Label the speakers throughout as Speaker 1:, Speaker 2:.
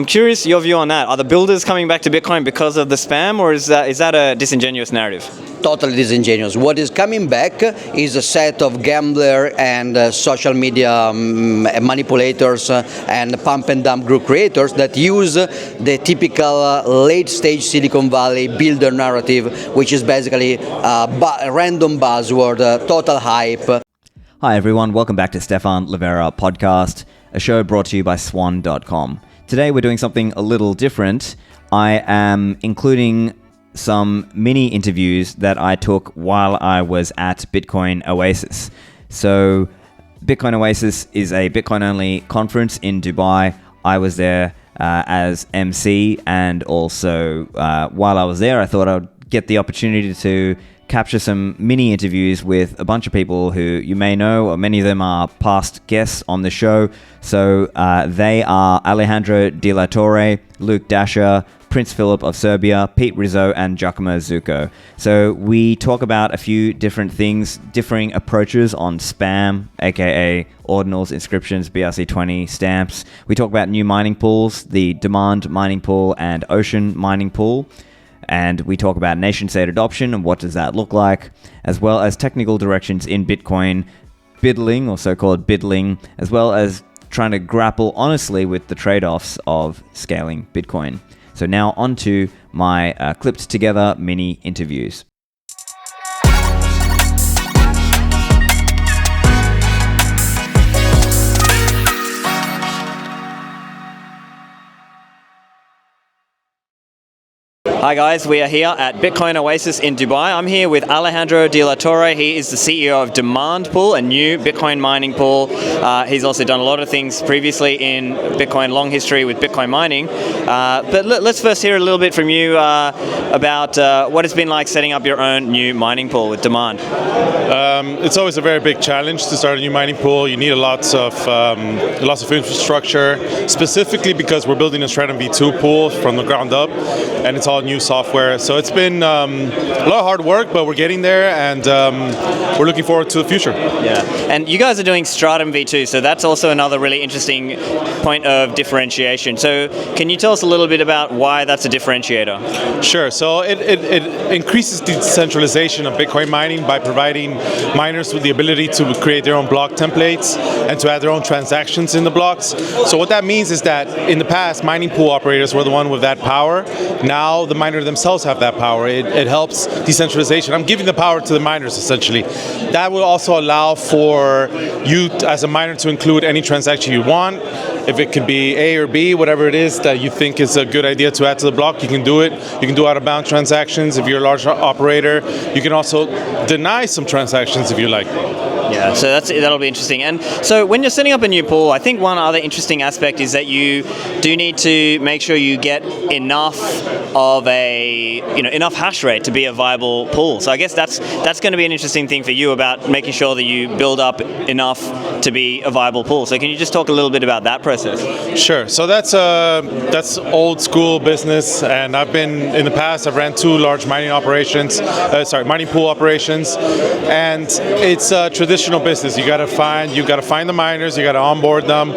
Speaker 1: I'm curious your view on that. Are the builders coming back to Bitcoin because of the spam, or is that a disingenuous narrative?
Speaker 2: Totally disingenuous. What is coming back is a set of gambler and social media manipulators and pump and dump group creators that use the typical late-stage Silicon Valley builder narrative, which is basically a random buzzword, total hype.
Speaker 3: Hi everyone, welcome back to Stephan Livera podcast, a show brought to you by swan.com. Today we're doing something a little different. I am including some mini interviews that I took while I was at Bitcoin Oasis. So Bitcoin Oasis is a Bitcoin-only conference in Dubai. I was there as MC, and also while I was there, I thought I'd get the opportunity to capture some mini interviews with a bunch of people who you may know, or many of them are past guests on the show. So they are Alejandro de la Torre, Luke Dashjr, Prince Philip of Serbia, Pete Rizzo, and Giacomo Zucco. So we talk about a few different things, differing approaches on spam, aka ordinals, inscriptions, BRC20, stamps. We talk about new mining pools, the demand mining pool and ocean mining pool. And we talk about nation-state adoption and what does that look like, as well as technical directions in Bitcoin biddling, or so-called biddling, as well as trying to grapple honestly with the trade-offs of scaling Bitcoin. So now on to my clipped together mini interviews.
Speaker 1: Hi guys, we are here at Bitcoin Oasis in Dubai. I'm here with Alejandro de la Torre. He is the CEO of Demand Pool, a new Bitcoin mining pool. He's also done a lot of things previously in Bitcoin, long history with Bitcoin mining. But let's first hear a little bit from you about what it's been like setting up your own new mining pool with Demand.
Speaker 4: It's always a very big challenge to start a new mining pool. You need lots of infrastructure, specifically because we're building a Stratum V2 pool from the ground up, and it's all new software. So it's been a lot of hard work, but we're getting there, and we're looking forward to the future.
Speaker 1: Yeah, and you guys are doing Stratum V2, so that's also another really interesting point of differentiation. So can you tell us a little bit about why that's a differentiator?
Speaker 4: Sure. So it increases the decentralization of Bitcoin mining by providing miners with the ability to create their own block templates and to add their own transactions in the blocks. So what that means is that in the past, mining pool operators were the one with that power. Now the miners themselves have that power. It helps decentralization. I'm giving the power to the miners, essentially. That will also allow for you as a miner to include any transaction you want. If it could be A or B, whatever it is that you think is a good idea to add to the block, you can do it. You can do out-of-bound transactions if you're a large operator. You can also deny some transactions if you like.
Speaker 1: Yeah, so that'll be interesting. And so when you're setting up a new pool, I think one other interesting aspect is that you do need to make sure you get enough of enough hash rate to be a viable pool. So I guess that's going to be an interesting thing for you about making sure that you build up enough to be a viable pool. So can you just talk a little bit about that process?
Speaker 4: Sure. So that's old school business, and I've ran two large mining pool operations, and it's traditional business. You got to find the miners, you got to onboard them.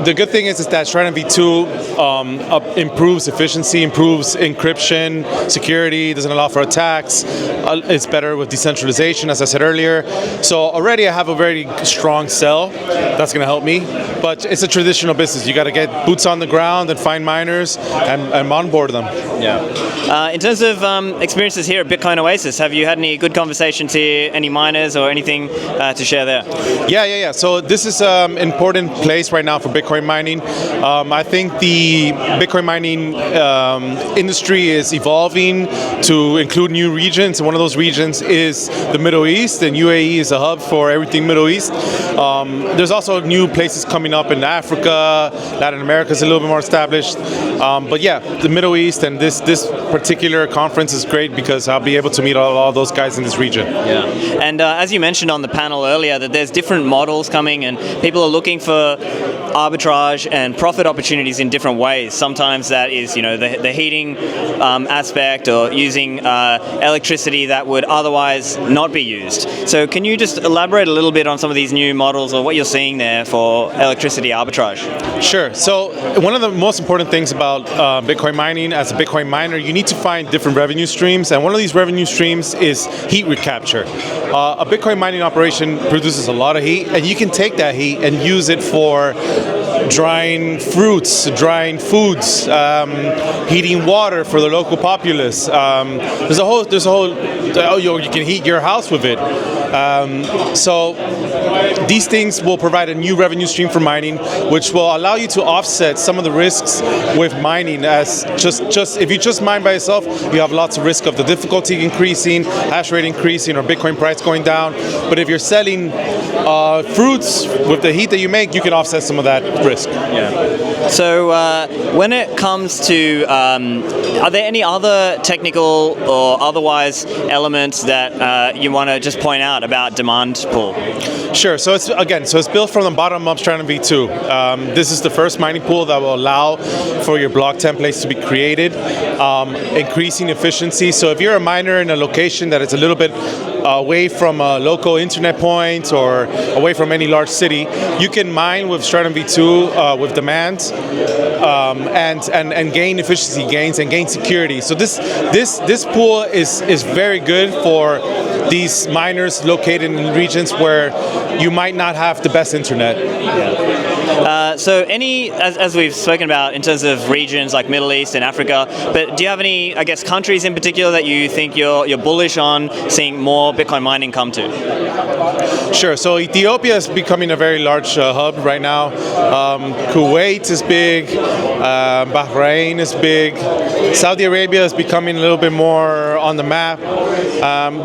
Speaker 4: The good thing is that Stratum V2 improves efficiency, improves encryption, security, doesn't allow for attacks. It's better with decentralization, as I said earlier. So already I have a very strong sell. That's going to help me. But it's a traditional business. You got to get boots on the ground and find miners and onboard them.
Speaker 1: Yeah. In terms of experiences here at Bitcoin Oasis, have you had any good conversations here, any miners or anything to share there?
Speaker 4: Yeah. So this is an important place right now for Bitcoin mining. I think the Bitcoin mining industry is evolving to include new regions, and one of those regions is the Middle East, and UAE is a hub for everything Middle East. There's also new places coming up in Africa. Latin America is a little bit more established. But yeah, the Middle East and this particular conference is great because I'll be able to meet all those guys in this region.
Speaker 1: Yeah, and as you mentioned on the panel earlier, that there's different models coming and people are looking for arbitrage and profit opportunities in different ways. Sometimes that is, the heating aspect, or using electricity that would otherwise not be used. So can you just elaborate a little bit on some of these new models, or what you're seeing there for electricity arbitrage?
Speaker 4: Sure. So one of the most important things about Bitcoin mining, as a Bitcoin miner, you need to find different revenue streams, and one of these revenue streams is heat recapture. A Bitcoin mining operation produces a lot of heat, and you can take that heat and use it for drying fruits, drying foods, heating water for the local populace. There's a whole. You can heat your house with it. So these things will provide a new revenue stream for mining, which will allow you to offset some of the risks with mining. As just if you just mine by yourself, you have lots of risk of the difficulty increasing, hash rate increasing, or Bitcoin price going down. But if you're selling fruits with the heat that you make, you can offset some of that risk.
Speaker 1: Yeah. So when it comes to, are there any other technical or otherwise elements that you want to just point out about demand pool?
Speaker 4: Sure. So it's built from the bottom up, Stratum V2. This is the first mining pool that will allow for your block templates to be created, increasing efficiency. So if you're a miner in a location that is a little bit away from a local internet point or away from any large city, you can mine with Stratum V2 with demand and gain efficiency gains and gain security. So this pool is very good for these miners located in regions where you might not have the best internet.
Speaker 1: So as we've spoken about in terms of regions like Middle East and Africa, but do you have any, I guess, countries in particular that you think you're bullish on seeing more Bitcoin mining come to?
Speaker 4: Sure. So Ethiopia is becoming a very large hub right now. Kuwait is big. Bahrain is big. Saudi Arabia is becoming a little bit more on the map.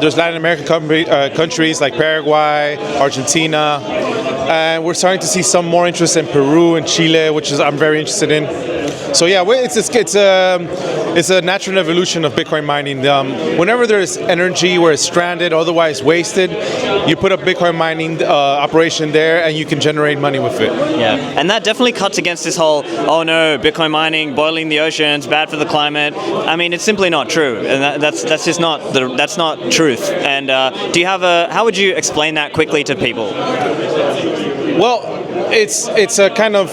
Speaker 4: There's Latin American countries like Paraguay, Argentina, and we're starting to see some more interest in Peru and Chile, which I'm very interested in. So yeah, it's a natural evolution of Bitcoin mining. Whenever there's energy where it's stranded, otherwise wasted, you put a Bitcoin mining operation there, and you can generate money with it.
Speaker 1: Yeah, and that definitely cuts against this whole, oh no, Bitcoin mining, boiling the oceans, bad for the climate. I mean, it's simply not true, and that's just not that's not truth. And do you have how would you explain that quickly to people?
Speaker 4: Well, it's a kind of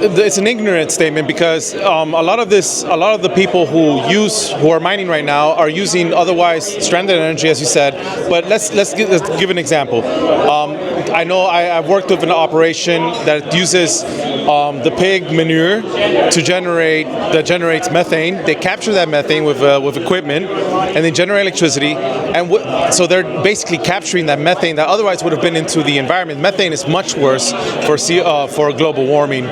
Speaker 4: it's an ignorant statement, because a lot of the people who are mining right now are using otherwise stranded energy, as you said. But let's give an example. I know I've worked with an operation that uses the pig manure that generates methane. They capture that methane with equipment, and they generate electricity. And so they're basically capturing that methane that otherwise would have been into the environment. Methane is much worse for global warming.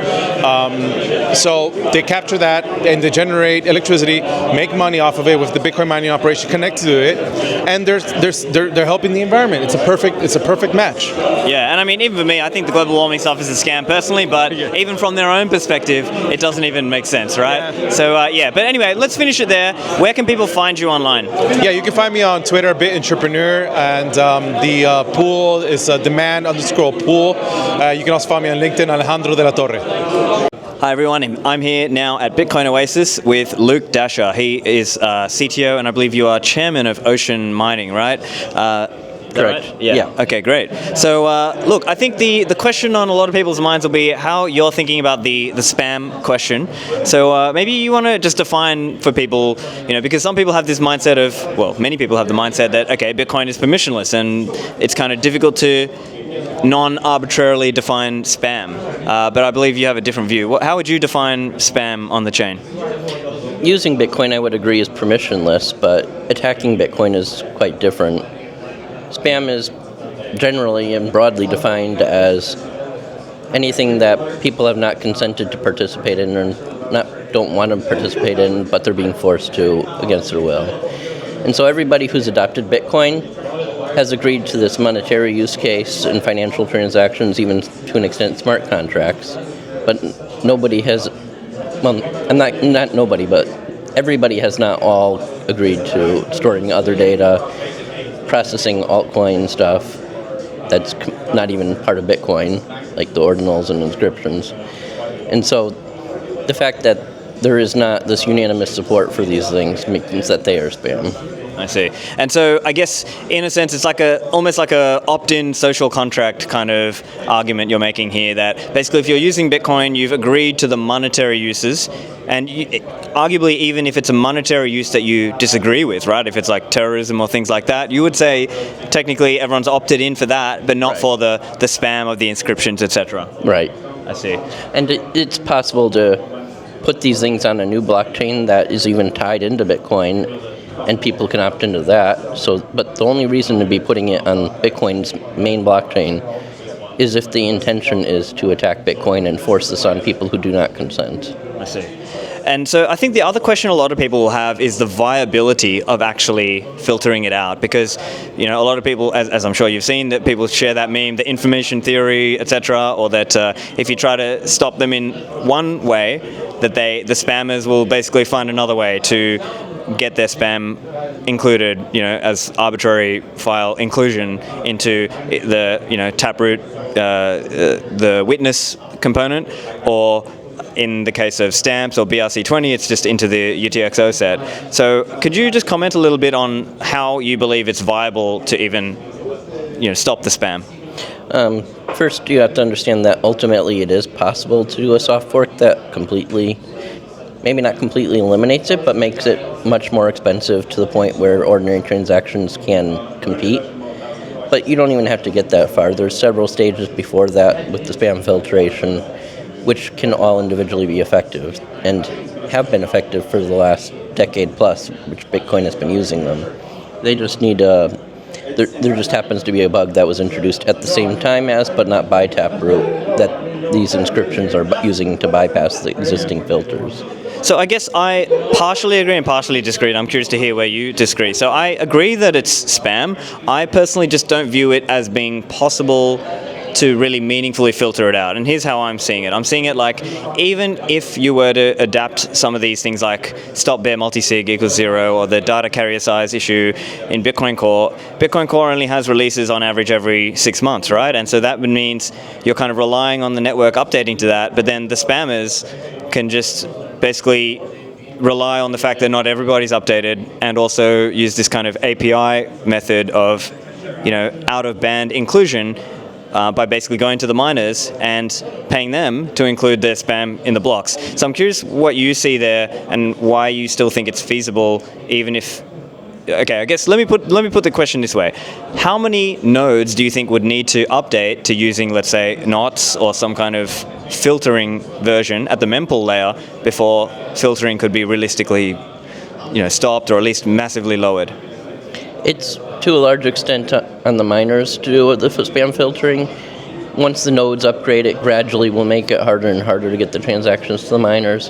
Speaker 4: So they capture that and they generate electricity, make money off of it with the Bitcoin mining operation connected to it, and they're helping the environment. It's a perfect match.
Speaker 1: Yeah, and I mean, even for me, I think the global warming stuff is a scam personally, but even from their own perspective, it doesn't even make sense, right? Yeah. So but anyway, let's finish it there. Where can people find you online?
Speaker 4: Yeah, you can find me on Twitter, BitEntrepreneur, and the pool is demand_pool. You can also find me on LinkedIn, Alejandro de la Torre.
Speaker 1: Hi everyone, I'm here now at Bitcoin Oasis with Luke Dashjr. He is CTO, and I believe you are chairman of Ocean Mining, right?
Speaker 2: Correct.
Speaker 1: Right? Yeah. Okay, great. So, look, I think the question on a lot of people's minds will be how you're thinking about the spam question. So maybe you want to just define for people, because some people have this mindset of, well, many people have the mindset that, okay, Bitcoin is permissionless, and it's kind of difficult to non-arbitrarily define spam. But I believe you have a different view. How would you define spam on the chain?
Speaker 5: Using Bitcoin, I would agree, is permissionless, but attacking Bitcoin is quite different. Spam is generally and broadly defined as anything that people have not consented to participate in or don't want to participate in, but they're being forced to against their will. And so everybody who's adopted Bitcoin has agreed to this monetary use case in financial transactions, even to an extent smart contracts. But nobody has, well, not nobody, but everybody has not all agreed to storing other data, processing altcoin stuff that's not even part of Bitcoin, like the ordinals and inscriptions. And so the fact that there is not this unanimous support for these things means that they are spam.
Speaker 1: I see. And so I guess in a sense it's like almost like a opt-in social contract kind of argument you're making here, that basically if you're using Bitcoin, you've agreed to the monetary uses, and arguably even if it's a monetary use that you disagree with, right? If it's like terrorism or things like that, you would say technically everyone's opted in for that, but not for the spam of the inscriptions, etc.
Speaker 5: Right.
Speaker 1: I see.
Speaker 5: And it's possible to put these things on a new blockchain that is even tied into Bitcoin, and people can opt into that. So, but the only reason to be putting it on Bitcoin's main blockchain is if the intention is to attack Bitcoin and force this on people who do not consent.
Speaker 1: I see. And so I think the other question a lot of people will have is the viability of actually filtering it out, because a lot of people, as I'm sure you've seen, that people share that meme, the information theory, etc., or that if you try to stop them in one way, that the spammers will basically find another way to get their spam included, as arbitrary file inclusion into the taproot, the witness component, or in the case of stamps or BRC20, it's just into the UTXO set. So could you just comment a little bit on how you believe it's viable to even stop the spam?
Speaker 5: First, you have to understand that ultimately it is possible to do a soft fork that maybe not completely eliminates it, but makes it much more expensive to the point where ordinary transactions can compete. But you don't even have to get that far. There's several stages before that with the spam filtration, which can all individually be effective and have been effective for the last decade plus, which Bitcoin has been using them. They just need there just happens to be a bug that was introduced at the same time as, but not by Taproot, that these inscriptions are using to bypass the existing filters.
Speaker 1: So I guess I partially agree and partially disagree, and I'm curious to hear where you disagree. So I agree that it's spam. I personally just don't view it as being possible to really meaningfully filter it out. And here's how I'm seeing it. I'm seeing it like, even if you were to adapt some of these things like stop bare multisig equals 0, or the data carrier size issue in Bitcoin Core only has releases on average every 6 months, right? And so that means you're kind of relying on the network updating to that, but then the spammers can just basically rely on the fact that not everybody's updated, and also use this kind of API method of out-of-band inclusion, by basically going to the miners and paying them to include their spam in the blocks. So I'm curious what you see there and why you still think it's feasible, even if... Okay, I guess let me put the question this way. How many nodes do you think would need to update to using, let's say, knots or some kind of filtering version at the mempool layer before filtering could be realistically stopped, or at least massively lowered?
Speaker 5: It's to a large extent on the miners to do with the spam filtering. Once the nodes upgrade, it gradually will make it harder and harder to get the transactions to the miners.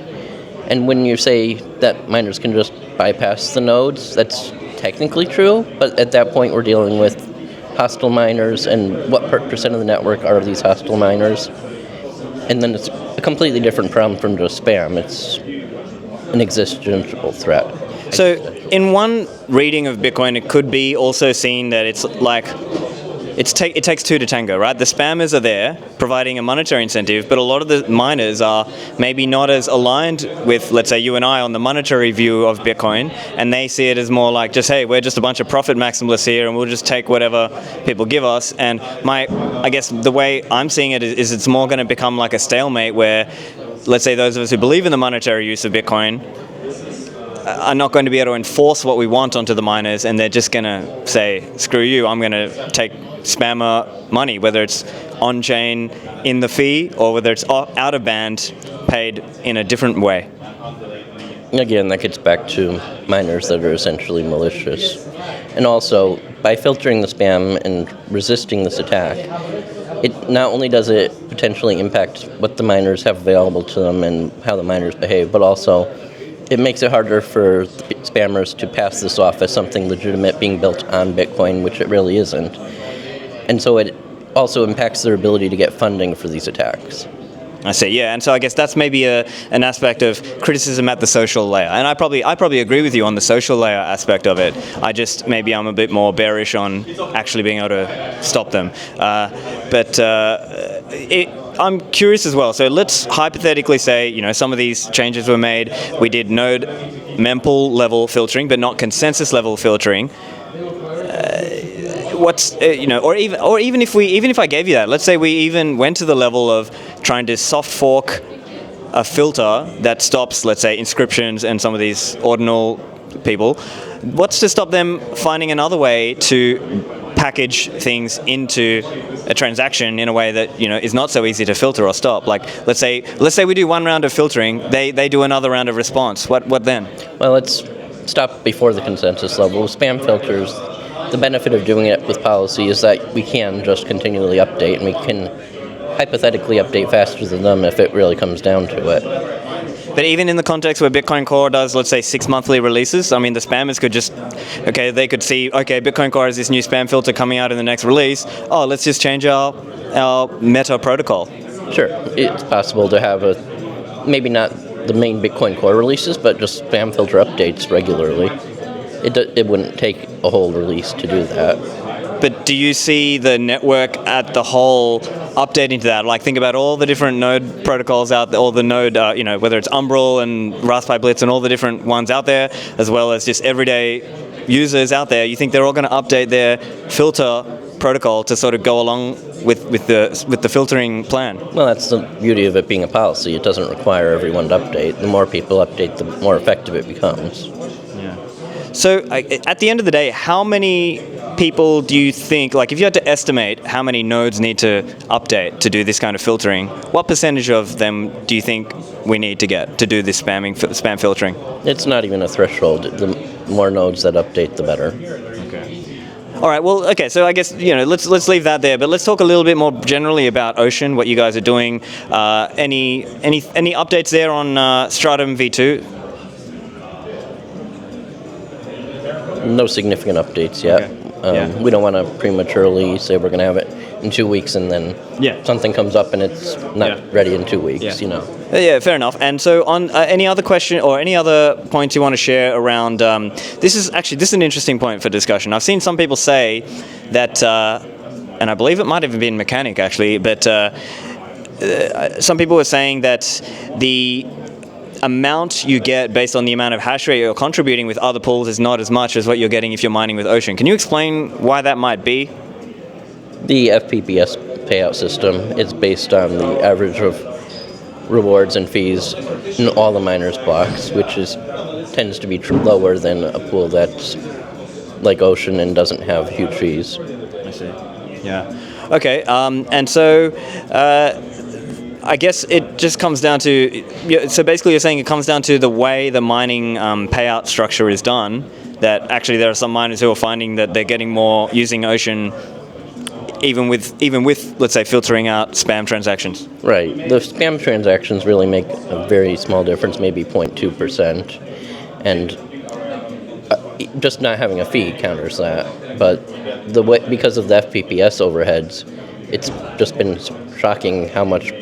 Speaker 5: And when you say that miners can just bypass the nodes, that's technically true, but at that point we're dealing with hostile miners, and what percent of the network are these hostile miners? And then it's a completely different problem from just spam. It's an existential threat.
Speaker 1: So in one reading of Bitcoin, it could be also seen that it's like it takes two to tango, right? The spammers are there providing a monetary incentive, but a lot of the miners are maybe not as aligned with, let's say, you and I on the monetary view of Bitcoin, and they see it as more like just, hey, we're just a bunch of profit maximalists here, and we'll just take whatever people give us. And I guess the way I'm seeing it is it's more going to become like a stalemate where, let's say, those of us who believe in the monetary use of Bitcoin are not going to be able to enforce what we want onto the miners, and they're just going to say, screw you, I'm going to take spammer money, whether it's on-chain in the fee or whether it's out-of-band paid in a different way.
Speaker 5: Again, that gets back to miners that are essentially malicious. And also, by filtering the spam and resisting this attack, it not only does it potentially impact what the miners have available to them and how the miners behave, but also it makes it harder for spammers to pass this off as something legitimate being built on Bitcoin, which it really isn't. And so it also impacts their ability to get funding for these attacks.
Speaker 1: I see, yeah, and so I guess that's maybe an aspect of criticism at the social layer, and I probably agree with you on the social layer aspect of it. I'm a bit more bearish on actually being able to stop them. But I'm curious as well. So let's hypothetically say, some of these changes were made. We did node mempool level filtering, but not consensus level filtering. Or even if I gave you that, let's say we even went to the level of trying to soft fork a filter that stops, let's say, inscriptions and some of these ordinal people. What's to stop them finding another way to package things into a transaction in a way that is not so easy to filter or stop? Like let's say we do one round of filtering, they do another round of response. What then?
Speaker 5: Well, let's stop before the consensus level. Spam filters, the benefit of doing it with policy is that we can just continually update, and we can hypothetically update faster than them if it really comes down to it.
Speaker 1: But even in the context where Bitcoin Core does, let's say, 6 monthly releases, I mean, the spammers could just, they could see, Bitcoin Core has this new spam filter coming out in the next release. Oh, let's just change our meta protocol.
Speaker 5: Sure. It's possible to have maybe not the main Bitcoin Core releases, but just spam filter updates regularly. It wouldn't take a whole release to do that.
Speaker 1: But do you see the network at the whole updating to that? Like, think about all the different node protocols out there, all the node, whether it's Umbrel and Raspberry Blitz and all the different ones out there, as well as just everyday users out there. You think they're all going to update their filter protocol to sort of go along with the filtering plan?
Speaker 5: Well, that's the beauty of it being a policy. It doesn't require everyone to update. The more people update, the more effective it becomes.
Speaker 1: Yeah. So at the end of the day, how many people do you think, like if you had to estimate how many nodes need to update to do this kind of filtering, what percentage of them do you think we need to get to do this spam filtering?
Speaker 5: It's not even a threshold. The more nodes that update, the better.
Speaker 1: Okay. All right. Well, okay. So I guess let's leave that there. But let's talk a little bit more generally about Ocean, what you guys are doing. Any updates there on Stratum v2?
Speaker 5: No significant updates yet.
Speaker 1: Okay.
Speaker 5: We don't want to prematurely say we're going to have it in 2 weeks and then something comes up and it's not ready in 2 weeks.
Speaker 1: Yeah, fair enough. And so on any other question or any other points you want to share around, this is an interesting point for discussion. I've seen some people say that, and I believe it might have been Mechanic actually, but some people were saying that the amount you get based on the amount of hash rate you're contributing with other pools is not as much as what you're getting if you're mining with Ocean. Can you explain why that might be?
Speaker 5: The FPPS payout system is based on the average of rewards and fees in all the miners' blocks, which tends to be lower than a pool that's like Ocean and doesn't have huge fees.
Speaker 1: I see. Yeah. Okay. And so I guess it just comes down to, so basically you're saying it comes down to the way the mining payout structure is done, that actually there are some miners who are finding that they're getting more using Ocean even with let's say filtering out spam transactions.
Speaker 5: Right. The spam transactions really make a very small difference, maybe 0.2%, and just not having a fee counters that. But because of the FPPS overheads, it's just been shocking how much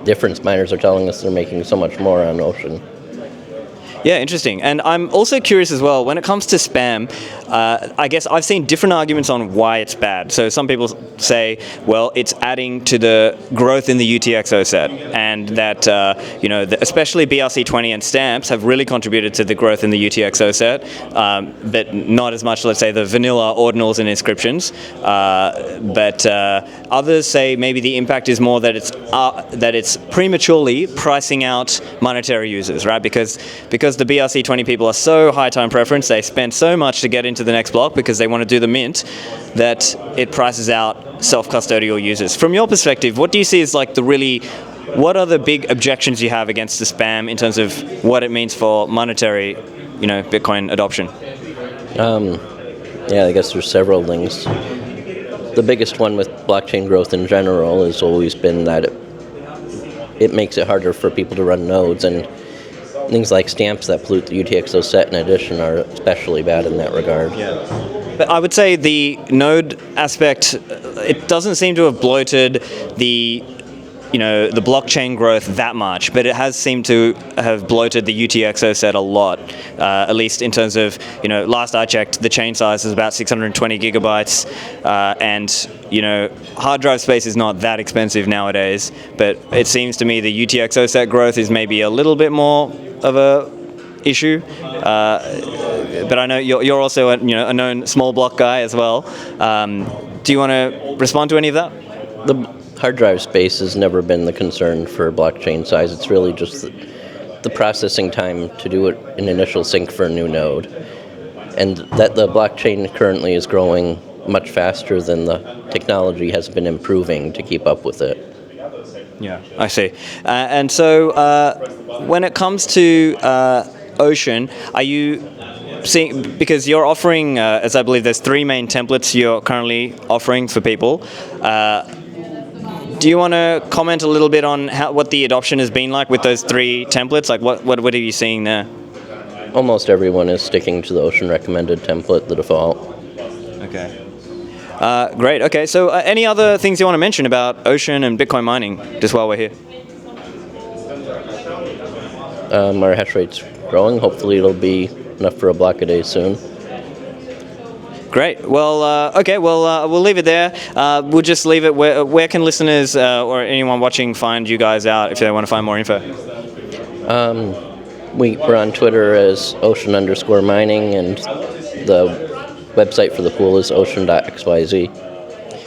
Speaker 5: difference miners are telling us they're making so much more on Ocean.
Speaker 1: Yeah, interesting. And I'm also curious as well, when it comes to spam, I guess I've seen different arguments on why it's bad. So some people say, well, it's adding to the growth in the UTXO set, and that, especially BRC20 and stamps have really contributed to the growth in the UTXO set, but not as much, let's say, the vanilla ordinals and inscriptions. But others say maybe the impact is more that it's prematurely pricing out monetary users, right? Because the BRC20 people are so high time preference, they spend so much to get into the next block because they want to do the mint, that it prices out self-custodial users. From your perspective, what do you see as like what are the big objections you have against the spam in terms of what it means for monetary, Bitcoin adoption?
Speaker 5: I guess there's several things. The biggest one with blockchain growth in general has always been that it makes it harder for people to run nodes, and things like stamps that pollute the UTXO set in addition are especially bad in that regard.
Speaker 1: Yeah. But I would say the node aspect, it doesn't seem to have bloated the the blockchain growth that much, but it has seemed to have bloated the UTXO set a lot, at least in terms of, last I checked, the chain size is about 620 gigabytes, and, hard drive space is not that expensive nowadays, but it seems to me the UTXO set growth is maybe a little bit more of a issue. But I know you're also a known small block guy as well. Do you want to respond to any of that?
Speaker 5: The hard drive space has never been the concern for blockchain size. It's really just the processing time to do an initial sync for a new node. And that the blockchain currently is growing much faster than the technology has been improving to keep up with it.
Speaker 1: Yeah, I see. And so when it comes to Ocean, are you seeing, because you're offering, as I believe there's 3 main templates you're currently offering for people, do you want to comment a little bit on what the adoption has been like with those 3 templates? Like what are you seeing there?
Speaker 5: Almost everyone is sticking to the Ocean recommended template, the default.
Speaker 1: Okay. Great. Okay. So any other things you want to mention about Ocean and Bitcoin mining, just while we're here?
Speaker 5: Our hash rate's growing. Hopefully it'll be enough for a block a day soon.
Speaker 1: Great. Well, okay. Well, we'll leave it there. We'll just leave it. Where can listeners or anyone watching find you guys out if they want to find more info?
Speaker 5: We're on Twitter as ocean_mining, and the website for the pool is ocean.xyz.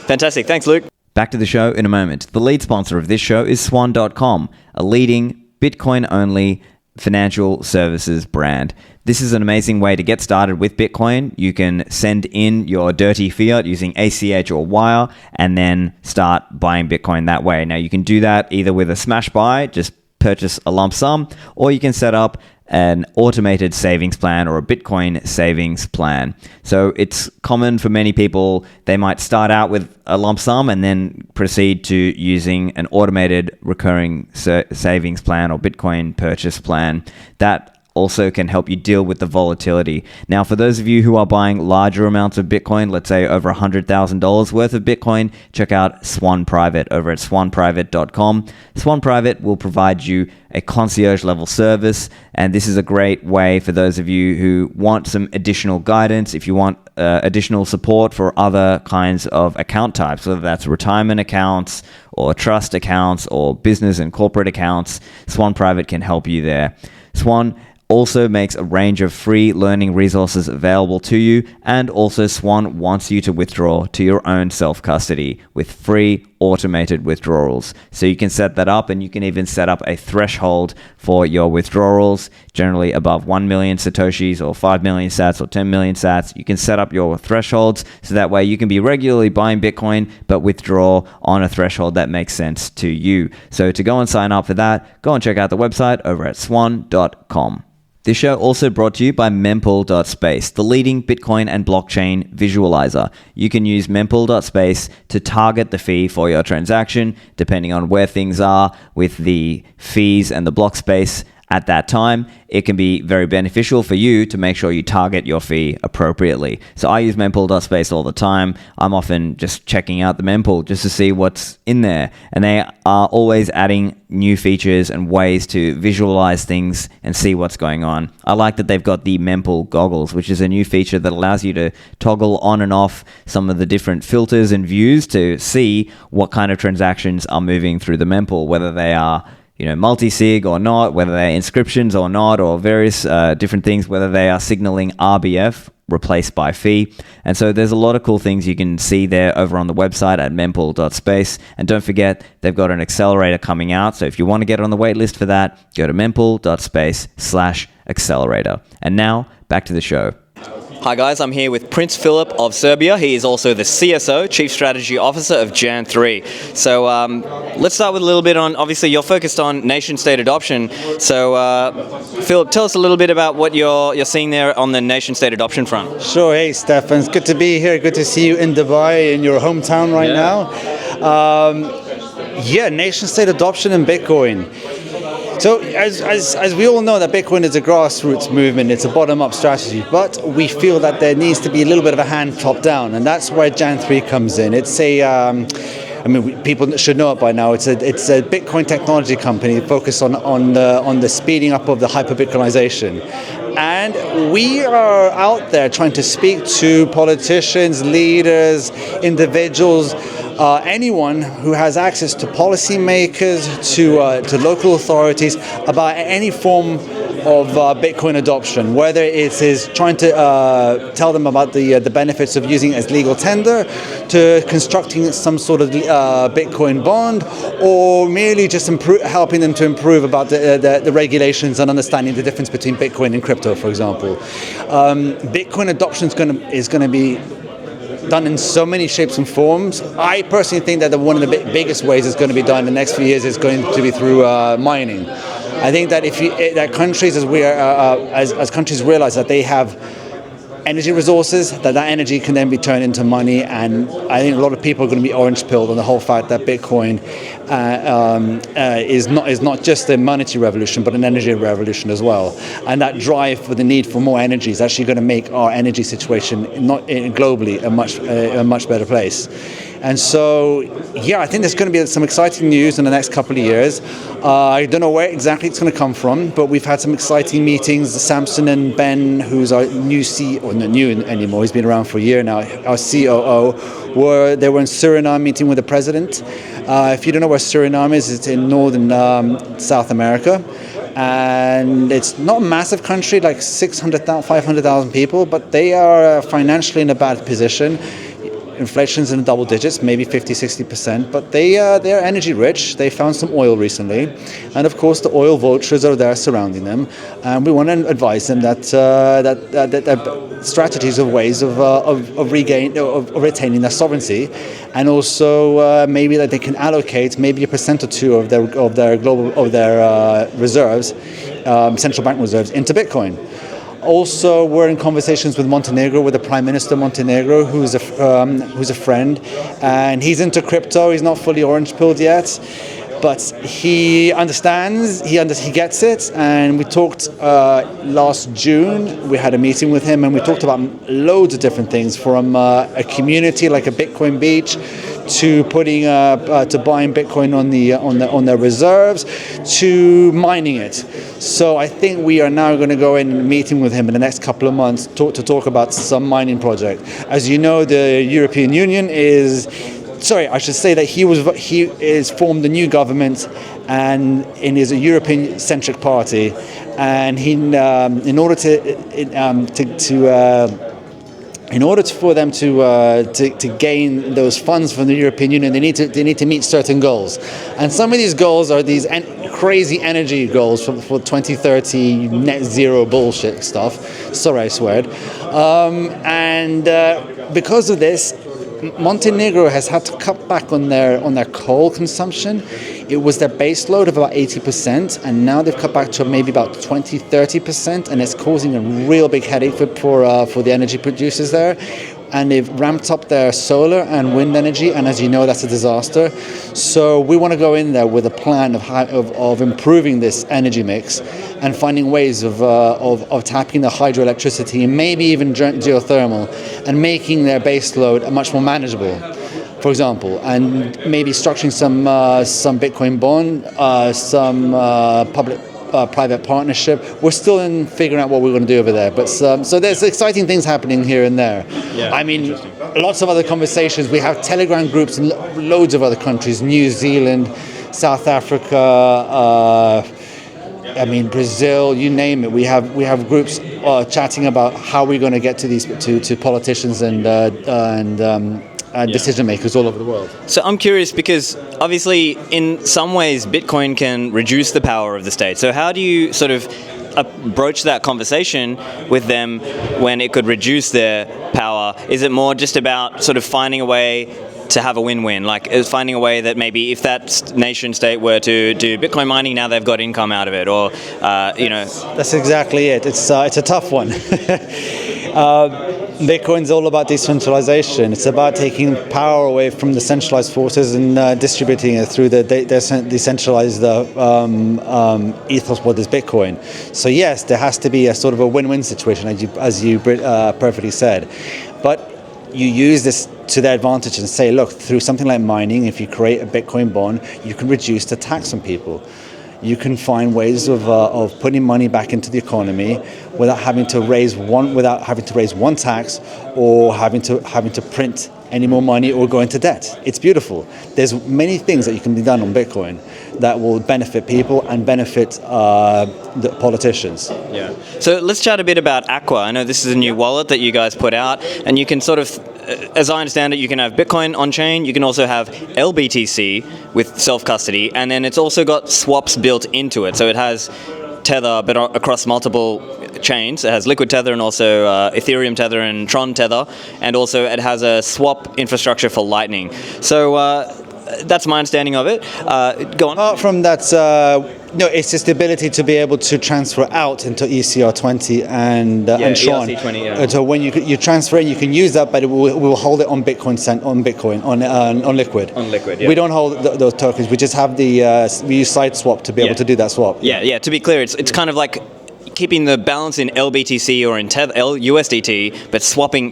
Speaker 1: Fantastic. Thanks, Luke.
Speaker 3: Back to the show in a moment. The lead sponsor of this show is Swan.com, a leading Bitcoin-only financial services brand. This is an amazing way to get started with Bitcoin. You can send in your dirty fiat using ACH or Wire and then start buying Bitcoin that way. Now, you can do that either with a smash buy, just purchase a lump sum, or you can set up an automated savings plan or a Bitcoin savings plan. So it's common for many people. They might start out with a lump sum and then proceed to using an automated recurring savings plan or Bitcoin purchase plan. That also can help you deal with the volatility. Now, for those of you who are buying larger amounts of Bitcoin, let's say over $100,000 worth of Bitcoin, check out Swan Private over at swanprivate.com. Swan Private will provide you a concierge level service, and this is a great way for those of you who want some additional guidance. If you want additional support for other kinds of account types, whether that's retirement accounts or trust accounts or business and corporate accounts, Swan Private can help you there. Swan also makes a range of free learning resources available to you, and also Swan wants you to withdraw to your own self-custody with free automated withdrawals. So you can set that up, and you can even set up a threshold for your withdrawals, generally above 1 million Satoshis or 5 million sats or 10 million sats. You can set up your thresholds so that way you can be regularly buying Bitcoin but withdraw on a threshold that makes sense to you. So to go and sign up for that, go and check out the website over at swan.com. This show also brought to you by Mempool.space, the leading Bitcoin and blockchain visualizer. You can use Mempool.space to target the fee for your transaction, depending on where things are with the fees and the block space at that time. It can be very beneficial for you to make sure you target your fee appropriately. So I use Mempool.space all the time. I'm often just checking out the mempool just to see what's in there. And they are always adding new features and ways to visualize things and see what's going on. I like that they've got the mempool goggles, which is a new feature that allows you to toggle on and off some of the different filters and views to see what kind of transactions are moving through the mempool, whether they are multi-sig or not, whether they're inscriptions or not, or various different things, whether they are signaling RBF, replaced by fee. And so there's a lot of cool things you can see there over on the website at mempool.space. And don't forget, they've got an accelerator coming out. So if you want to get on the wait list for that, go to mempool.space/accelerator. And now, back to the show.
Speaker 1: Hi guys, I'm here with Prince Philip of Serbia. He is also the CSO, Chief Strategy Officer of Jan3. So let's start with a little bit on, obviously you're focused on nation-state adoption. So Philip, tell us a little bit about what you're seeing there on the nation-state adoption front.
Speaker 6: Sure, hey Stephan, it's good to be here. Good to see you in Dubai, in your hometown right now. Nation-state adoption in Bitcoin. So as we all know, that Bitcoin is a grassroots movement, it's a bottom-up strategy, but we feel that there needs to be a little bit of a hand top-down, and that's where Jan3 comes in. It's I mean, people should know it by now. It's a Bitcoin technology company focused on the speeding up of the hyper-Bitcoinization. And we are out there trying to speak to politicians, leaders, individuals, anyone who has access to policymakers, to local authorities about any form of Bitcoin adoption, whether it is trying to tell them about the benefits of using it as legal tender, to constructing some sort of Bitcoin bond, or merely just helping them to improve about the regulations and understanding the difference between Bitcoin and crypto, for example. Bitcoin adoption is going to be done in so many shapes and forms. I personally think that one of the biggest ways it's going to be done in the next few years is going to be through mining. I think that that countries, as countries realize that they have energy resources, that energy can then be turned into money, and I think a lot of people are going to be orange-pilled on the whole fact that Bitcoin is not just a monetary revolution, but an energy revolution as well. And that drive for the need for more energy is actually going to make our energy situation globally a much better place. And so, yeah, I think there's going to be some exciting news in the next couple of years. I don't know where exactly it's going to come from, but we've had some exciting meetings. Samson and Ben, who's our new CEO, not new anymore, he's been around for a year now, our COO, they were in Suriname meeting with the president. If you don't know where Suriname is, it's in northern South America. And it's not a massive country, like 500,000 people, but they are financially in a bad position. Inflation's in the double digits, maybe 50-60%, but they're energy rich. They found some oil recently, and of course the oil vultures are there surrounding them. And we want to advise them that strategies of ways of retaining their sovereignty, and also maybe that they can allocate maybe 1% or 2% of their reserves, central bank reserves, into Bitcoin. Also, we're in conversations with Montenegro, with the Prime Minister of Montenegro, who's a friend, and he's into crypto. He's not fully orange-pilled yet, but he understands, he gets it. And we talked last June. We had a meeting with him, and we talked about loads of different things, from a community like a Bitcoin beach, to putting to buying Bitcoin on their reserves, to mining it. So I think we are now going to go in and meeting with him in the next couple of months to talk about some mining project. As you know, the European Union I should say that he is formed a new government, and is a European-centric party, and in order for them to gain those funds from the European Union, they need to meet certain goals, and some of these goals are these crazy energy goals for 2030 net zero bullshit stuff. Sorry, I swear. And because of this, Montenegro has had to cut back on their coal consumption. It was their base load of about 80%, and now they've cut back to maybe about 20-30%, and it's causing a real big headache for the energy producers there. And they've ramped up their solar and wind energy, and as you know, that's a disaster. So we want to go in there with a plan of improving this energy mix, and finding ways of tapping the hydroelectricity, and maybe even geothermal, and making their base load much more manageable, for example, and maybe structuring some Bitcoin bond, some public-private partnership. We're still in figuring out what we're going to do over there, but so there's exciting things happening here and there.
Speaker 3: Yeah,
Speaker 6: I mean, lots of other conversations. We have Telegram groups in loads of other countries: New Zealand, South Africa. Brazil, you name it. We have groups chatting about how we're going to get to these to politicians and decision makers all over the world.
Speaker 1: So I'm curious, because obviously in some ways Bitcoin can reduce the power of the state. So how do you sort of broach that conversation with them when it could reduce their power? Is it more just about sort of finding a way to have a win-win, like finding a way that maybe if that nation state were to do Bitcoin mining, now they've got income out of it, or
Speaker 6: That's exactly it. It's a tough one. Bitcoin's all about decentralization. It's about taking power away from the centralized forces and distributing it through the decentralized ethos, what is Bitcoin. So yes, there has to be a sort of a win-win situation, as you perfectly said. But you use this to their advantage and say, look, through something like mining, if you create a Bitcoin bond, you can reduce the tax on people. You can find ways of putting money back into the economy without having to raise one tax, or having to print any more money or go into debt. It's beautiful. There's many things that you can be done on Bitcoin that will benefit people and benefit the politicians.
Speaker 1: Yeah. So let's chat a bit about Aqua. I know this is a new wallet that you guys put out, and you can sort of, as I understand it, you can have Bitcoin on chain. You can also have LBTC with self-custody, and then it's also got swaps built into it. So it has Tether, but across multiple chains. It has Liquid Tether and also Ethereum Tether and Tron Tether, and also it has a swap infrastructure for Lightning. So that's my understanding of it. Go on.
Speaker 6: Apart from that, it's just the ability to be able to transfer out into ECR20 and Tron.
Speaker 1: ERC20, yeah.
Speaker 6: So when you transfer in, you can use that, but we'll hold it on Bitcoin, on Liquid.
Speaker 1: On Liquid, yeah.
Speaker 6: We don't hold those tokens. We just have we use side swap to be able to do that swap.
Speaker 1: Yeah. To be clear, it's kind of like keeping the balance in LBTC or in USDT, but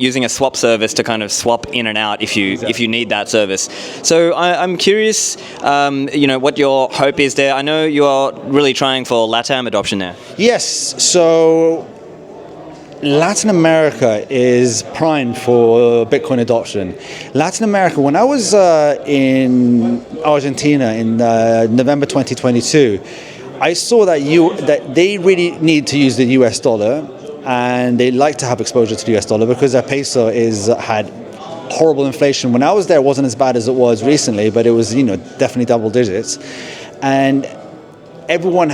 Speaker 1: using a swap service to kind of swap in and out if you need that service. So I'm curious, what your hope is there. I know you are really trying for LATAM adoption there.
Speaker 6: Yes. So Latin America is primed for Bitcoin adoption. Latin America, when I was in Argentina in November 2022, I saw that they really need to use the US dollar, and they like to have exposure to the US dollar because their peso had horrible inflation. When I was there, it wasn't as bad as it was recently, but it was definitely double digits. And everyone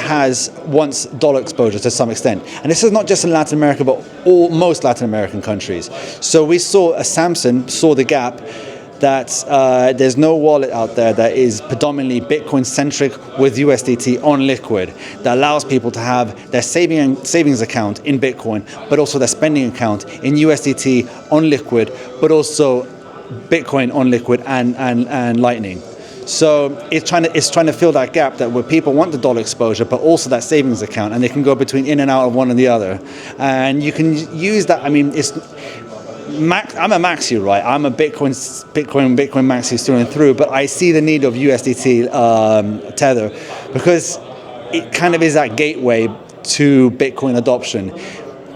Speaker 6: wants dollar exposure to some extent. And this is not just in Latin America, but most Latin American countries. So we Samson saw the gap that there's no wallet out there that is predominantly Bitcoin-centric with USDT on Liquid that allows people to have their savings account in Bitcoin, but also their spending account in USDT on Liquid, but also Bitcoin on Liquid and Lightning. So it's trying to fill that gap that where people want the dollar exposure, but also that savings account, and they can go between in and out of one or the other. And you can use that. I mean, I'm a maxi, right? I'm a Bitcoin maxi through and through, but I see the need of USDT Tether because it kind of is that gateway to Bitcoin adoption.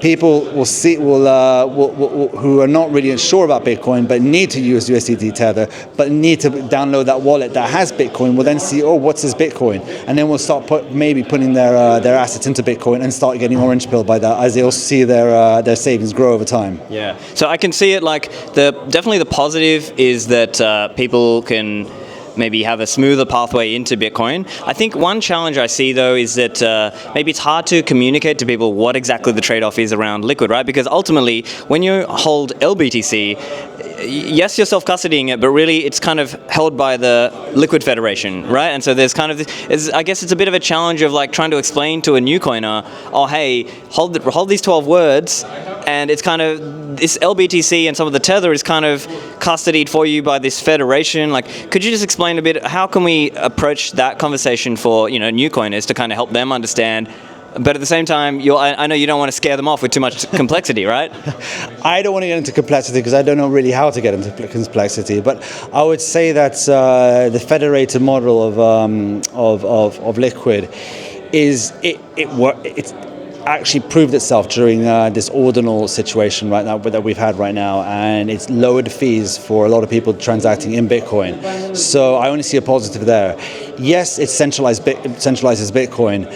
Speaker 6: People who are not really sure about Bitcoin but need to use USDT Tether, but need to download that wallet that has Bitcoin, will then see, what's this Bitcoin? And then we'll start putting their assets into Bitcoin and start getting orange pilled by that as they'll see their savings grow over time.
Speaker 1: Yeah. So I can see it like definitely the positive is that people can maybe have a smoother pathway into Bitcoin. I think one challenge I see, though, is that maybe it's hard to communicate to people what exactly the trade-off is around Liquid, right? Because ultimately, when you hold LBTC, yes, you're self-custodying it, but really it's kind of held by the Liquid Federation, right? And so there's kind of I guess it's a bit of a challenge of like trying to explain to a new coiner, hey, hold these 12 words, and it's kind of this LBTC and some of the Tether is kind of custodied for you by this federation. Like, could you just explain a bit, how can we approach that conversation for new coiners to kind of help them understand? But at the same time, I know you don't want to scare them off with too much complexity, right?
Speaker 6: I don't want to get into complexity because I don't know really how to get into complexity. But I would say that the federated model of Liquid it's actually proved itself during this ordinal situation right now that we've had right now, and it's lowered fees for a lot of people transacting in Bitcoin. So I only see a positive there. Yes, it centralizes Bitcoin,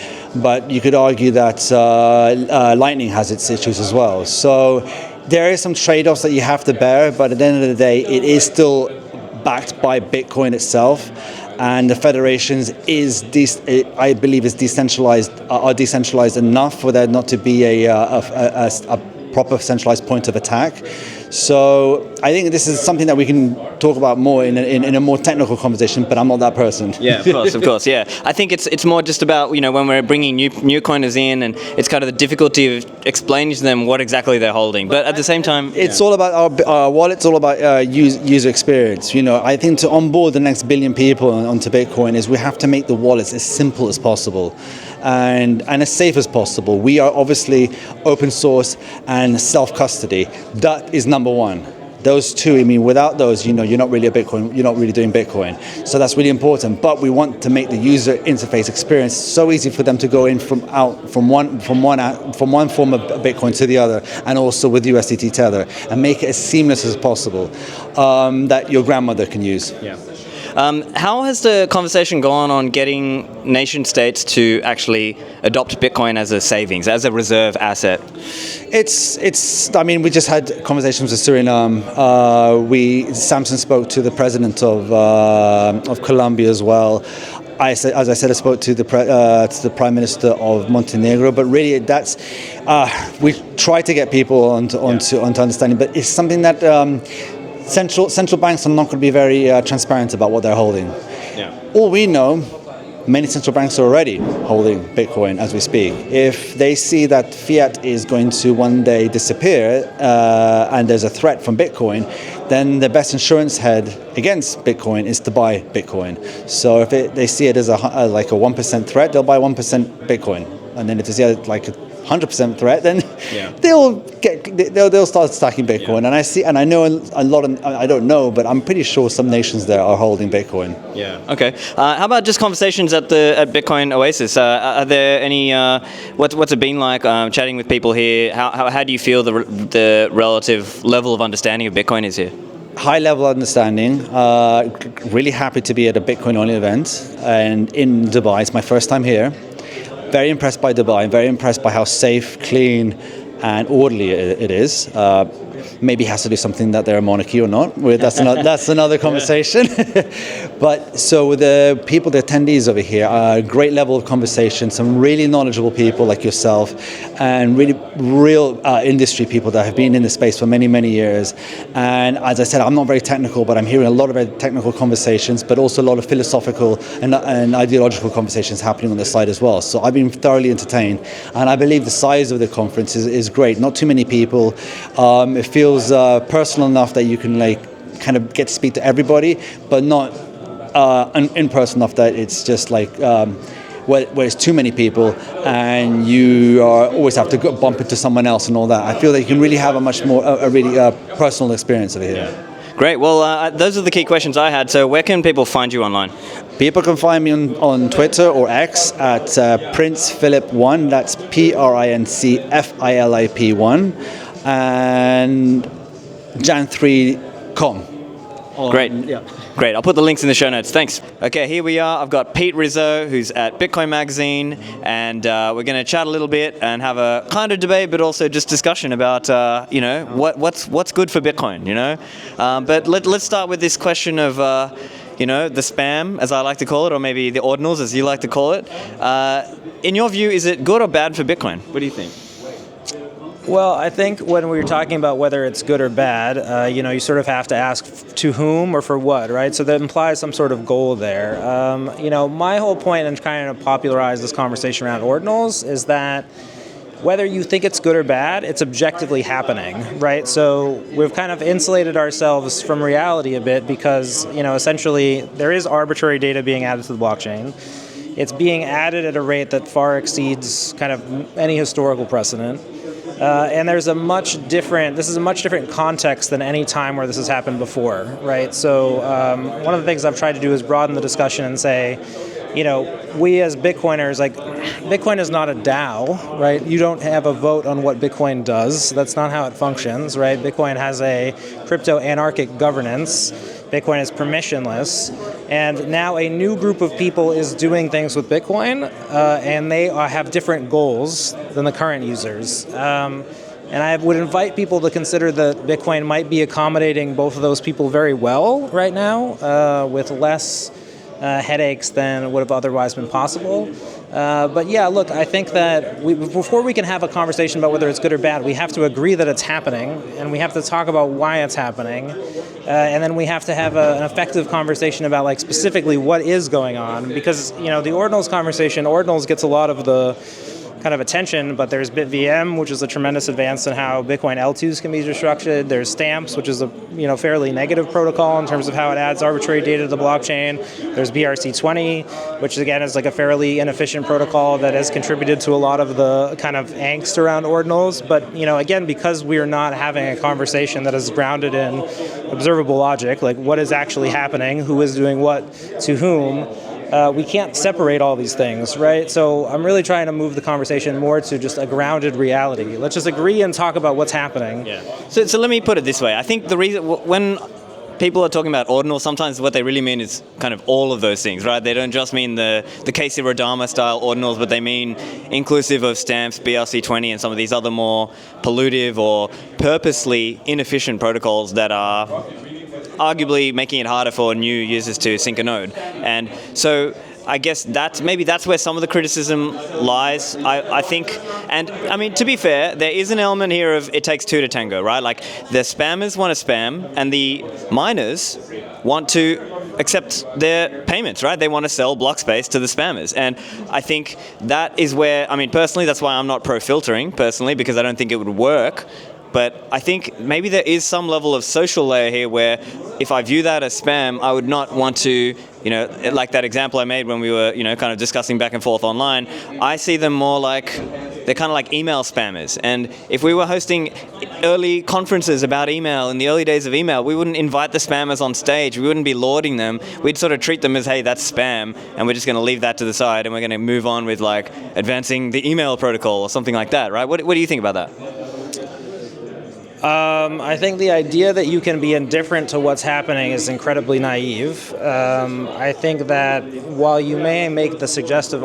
Speaker 6: but you could argue that Lightning has its issues as well. So there is some trade-offs that you have to bear, but at the end of the day, it is still backed by Bitcoin itself. And the federations I believe are decentralized enough for there not to be a proper centralized point of attack. So I think this is something that we can talk about more in a more technical conversation, but I'm not that person.
Speaker 1: Yeah, of course, yeah. I think it's more just about, when we're bringing new coiners in, and it's kind of the difficulty of explaining to them what exactly they're holding. But at the same time,
Speaker 6: it's all about our wallet's all about user experience. I think to onboard the next billion people onto Bitcoin we have to make the wallets as simple as possible and as safe as possible. We are obviously open source and self-custody. That is number one. Those two, I mean, without those, you're not really you're not really doing Bitcoin. So that's really important. But we want to make the user interface experience so easy for them to go in from one form of Bitcoin to the other, and also with USDT Tether, and make it as seamless as possible, that your grandmother can use.
Speaker 1: Yeah. How has the conversation gone on getting nation states to actually adopt Bitcoin as a savings, as a reserve asset?
Speaker 6: I mean, we just had conversations with Suriname. Samson spoke to the president of Colombia as well. As I said, I spoke to the Prime Minister of Montenegro, but really we try to get people onto understanding, but it's something that central banks are not going to be very transparent about what they're holding.
Speaker 1: Yeah.
Speaker 6: All we know, many central banks are already holding Bitcoin as we speak. If they see that fiat is going to one day disappear and there's a threat from Bitcoin, then the best insurance head against Bitcoin is to buy Bitcoin. So if they see it as like a 1% threat, they'll buy 1% Bitcoin. And then if they see it like a 100% threat, then they'll start stacking Bitcoin. Yeah. And I know a lot of, I don't know, but I'm pretty sure some nations there are holding Bitcoin.
Speaker 1: Yeah. Okay. How about just conversations at Bitcoin Oasis? Are there any? What's it been like chatting with people here? How do you feel the relative level of understanding of Bitcoin is here?
Speaker 6: High level understanding. Really happy to be at a Bitcoin only event and in Dubai. It's my first time here. Very impressed by Dubai. Very impressed by how safe, clean, and orderly it is. Maybe has to do something that they're a monarchy or not. That's another conversation. But so the people, the attendees over here, are a great level of conversation. Some really knowledgeable people like yourself, and really real industry people that have been in the space for many, many years. And as I said, I'm not very technical, but I'm hearing a lot of very technical conversations, but also a lot of philosophical and ideological conversations happening on the side as well. So I've been thoroughly entertained, and I believe the size of the conference is great. Not too many people. It feels personal enough that you can kind of get to speak to everybody, but not in person enough that it's just like where it's too many people and you always have to bump into someone else and all that. I feel that you can really have a really personal experience over here.
Speaker 1: Yeah. Great. Well, those are the key questions I had. So where can people find you online?
Speaker 6: People can find me on Twitter or X at Prince Philip 1. That's PRINCFILIP 1. And Jan3.com.
Speaker 1: Great. Yeah. Great. I'll put the links in the show notes. Thanks. Okay, here we are. I've got Pete Rizzo, who's at Bitcoin Magazine, and we're going to chat a little bit and have a kind of debate, but also just discussion about, what's good for Bitcoin, But let's start with this question of, the spam, as I like to call it, or maybe the ordinals, as you like to call it. In your view, is it good or bad for Bitcoin? What do you think?
Speaker 7: Well, I think when we're talking about whether it's good or bad, you sort of have to ask to whom or for what, right? So that implies some sort of goal there. My whole point in trying to popularize this conversation around ordinals is that whether you think it's good or bad, it's objectively happening, right? So we've kind of insulated ourselves from reality a bit because, essentially there is arbitrary data being added to the blockchain. It's being added at a rate that far exceeds kind of any historical precedent. And this is a much different context than any time where this has happened before, right? So one of the things I've tried to do is broaden the discussion and say, we as Bitcoiners, Bitcoin is not a DAO, right? You don't have a vote on what Bitcoin does. That's not how it functions, right? Bitcoin has a crypto-anarchic governance. Bitcoin is permissionless. And now a new group of people is doing things with Bitcoin, and they have different goals than the current users. And I would invite people to consider that Bitcoin might be accommodating both of those people very well right now, with less headaches than would have otherwise been possible. But yeah, look, I think that before we can have a conversation about whether it's good or bad, we have to agree that it's happening, and we have to talk about why it's happening, and then we have to have an effective conversation about specifically what is going on, because the ordinals conversation, ordinals gets a lot of the kind of attention, but there's BitVM, which is a tremendous advance in how Bitcoin L2s can be destructured. There's Stamps, which is a fairly negative protocol in terms of how it adds arbitrary data to the blockchain. There's BRC20, which again is like a fairly inefficient protocol that has contributed to a lot of the kind of angst around ordinals. But again, because we're not having a conversation that is grounded in observable logic, like what is actually happening, who is doing what to whom, we can't separate all these things, right? So I'm really trying to move the conversation more to just a grounded reality. Let's just agree and talk about what's happening.
Speaker 1: Yeah. So let me put it this way. I think the reason when people are talking about ordinal, sometimes what they really mean is kind of all of those things, right? They don't just mean the Casey Rodama style ordinals, but they mean inclusive of Stamps, BRC20, and some of these other more pollutive or purposely inefficient protocols that are arguably making it harder for new users to sync a node. And so I guess that's where some of the criticism lies, I think. And I mean, to be fair, there is an element here of it takes two to tango, right? Like the spammers want to spam and the miners want to accept their payments, right? They want to sell block space to the spammers. And I think that is where, I mean, personally, that's why I'm not pro-filtering, personally, because I don't think it would work. But I think maybe there is some level of social layer here where if I view that as spam, I would not want to, like that example I made when we were, kind of discussing back and forth online. I see them more like, they're kind of like email spammers. And if we were hosting early conferences about email in the early days of email, we wouldn't invite the spammers on stage. We wouldn't be lauding them. We'd sort of treat them as, hey, that's spam. And we're just going to leave that to the side and we're going to move on with like advancing the email protocol or something like that, right? What do you think about that?
Speaker 7: I think the idea that you can be indifferent to what's happening is incredibly naive. I think that while you may make the subjective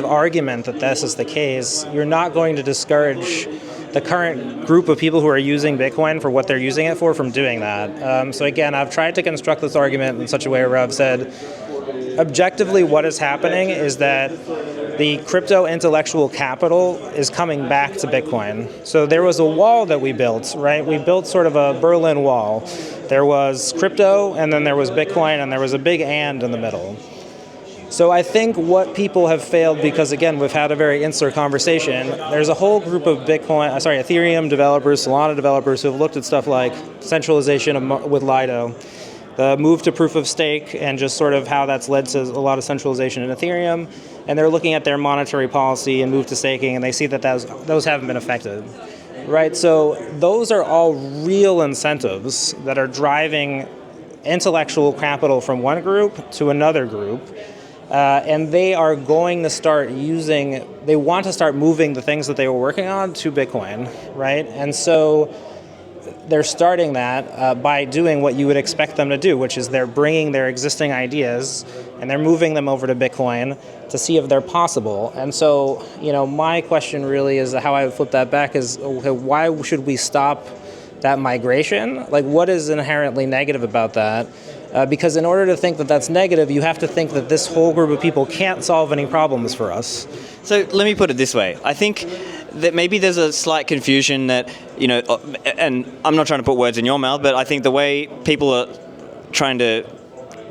Speaker 7: argument that this is the case, you're not going to discourage the current group of people who are using Bitcoin for what they're using it for from doing that. So again, I've tried to construct this argument in such a way where I've said, objectively, what is happening is that the crypto intellectual capital is coming back to Bitcoin. So there was a wall that we built, right? We built sort of a Berlin Wall. There was crypto, and then there was Bitcoin, and there was a big and in the middle. So I think what people have failed, because again, we've had a very insular conversation, there's a whole group of Ethereum developers, Solana developers who have looked at stuff like centralization with Lido, the move to proof of stake, and just sort of how that's led to a lot of centralization in Ethereum. And they're looking at their monetary policy and move to staking, and they see that those haven't been affected, right? So those are all real incentives that are driving intellectual capital from one group to another group. And they are going to start they want to start moving the things that they were working on to Bitcoin, right? And so they're starting that by doing what you would expect them to do, which is they're bringing their existing ideas and they're moving them over to Bitcoin to see if they're possible. And so, my question really is, how I would flip that back is, okay, why should we stop that migration? Like, what is inherently negative about that? Because in order to think that that's negative, you have to think that this whole group of people can't solve any problems for us.
Speaker 1: So let me put it this way. I think that maybe there's a slight confusion that, and I'm not trying to put words in your mouth, but I think the way people are trying to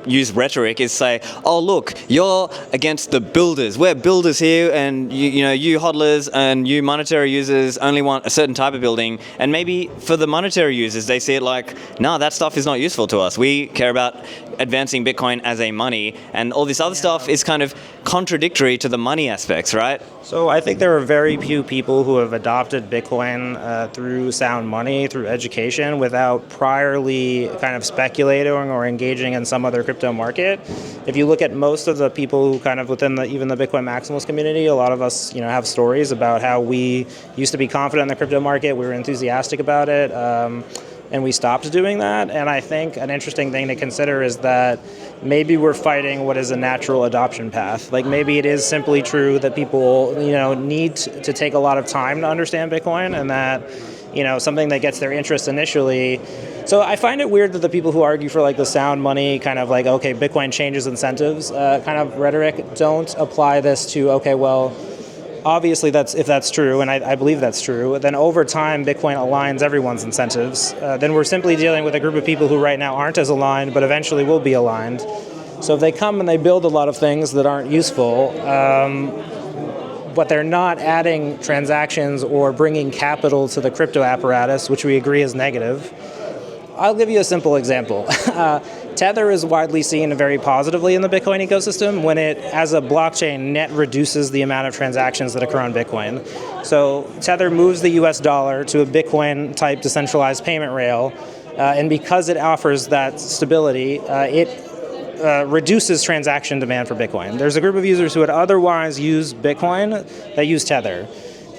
Speaker 1: use rhetoric is say, oh, look, you're against the builders. We're builders here, and you hodlers and you monetary users only want a certain type of building. And maybe for the monetary users, they see it like, no, that stuff is not useful to us. We care about advancing Bitcoin as a money, and all this other stuff is kind of contradictory to the money aspects, right?
Speaker 7: So I think there are very few people who have adopted Bitcoin through sound money, through education, without priorly kind of speculating or engaging in some other crypto market. If you look at most of the people who kind of within even the Bitcoin maximalist community, a lot of us have stories about how we used to be confident in the crypto market, we were enthusiastic about it, and we stopped doing that. And I think an interesting thing to consider is that maybe we're fighting what is a natural adoption path. Like maybe it is simply true that people need to take a lot of time to understand Bitcoin, and that something that gets their interest initially. So I find it weird that the people who argue for like the sound money kind of like, okay, Bitcoin changes incentives kind of rhetoric don't apply this to, okay, well, obviously if that's true, and I believe that's true, then over time Bitcoin aligns everyone's incentives. Then we're simply dealing with a group of people who right now aren't as aligned, but eventually will be aligned. So if they come and they build a lot of things that aren't useful, but they're not adding transactions or bringing capital to the crypto apparatus, which we agree is negative. I'll give you a simple example. Tether is widely seen very positively in the Bitcoin ecosystem when it, as a blockchain, net reduces the amount of transactions that occur on Bitcoin. So Tether moves the US dollar to a Bitcoin-type decentralized payment rail, and because it offers that stability, it reduces transaction demand for Bitcoin. There's a group of users who would otherwise use Bitcoin that use Tether.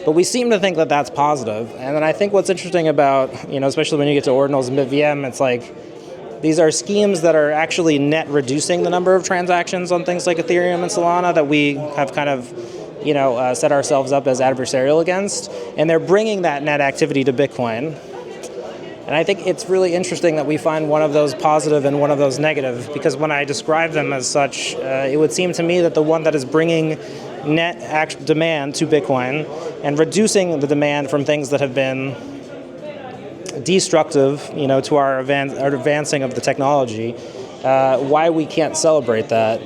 Speaker 7: But we seem to think that that's positive. And then I think what's interesting about, especially when you get to ordinals and BitVM, it's like, these are schemes that are actually net reducing the number of transactions on things like Ethereum and Solana that we have kind of, set ourselves up as adversarial against. And they're bringing that net activity to Bitcoin. And I think it's really interesting that we find one of those positive and one of those negative, because when I describe them as such, it would seem to me that the one that is bringing net demand to Bitcoin and reducing the demand from things that have been destructive, to our advancing of the technology, why we can't celebrate that,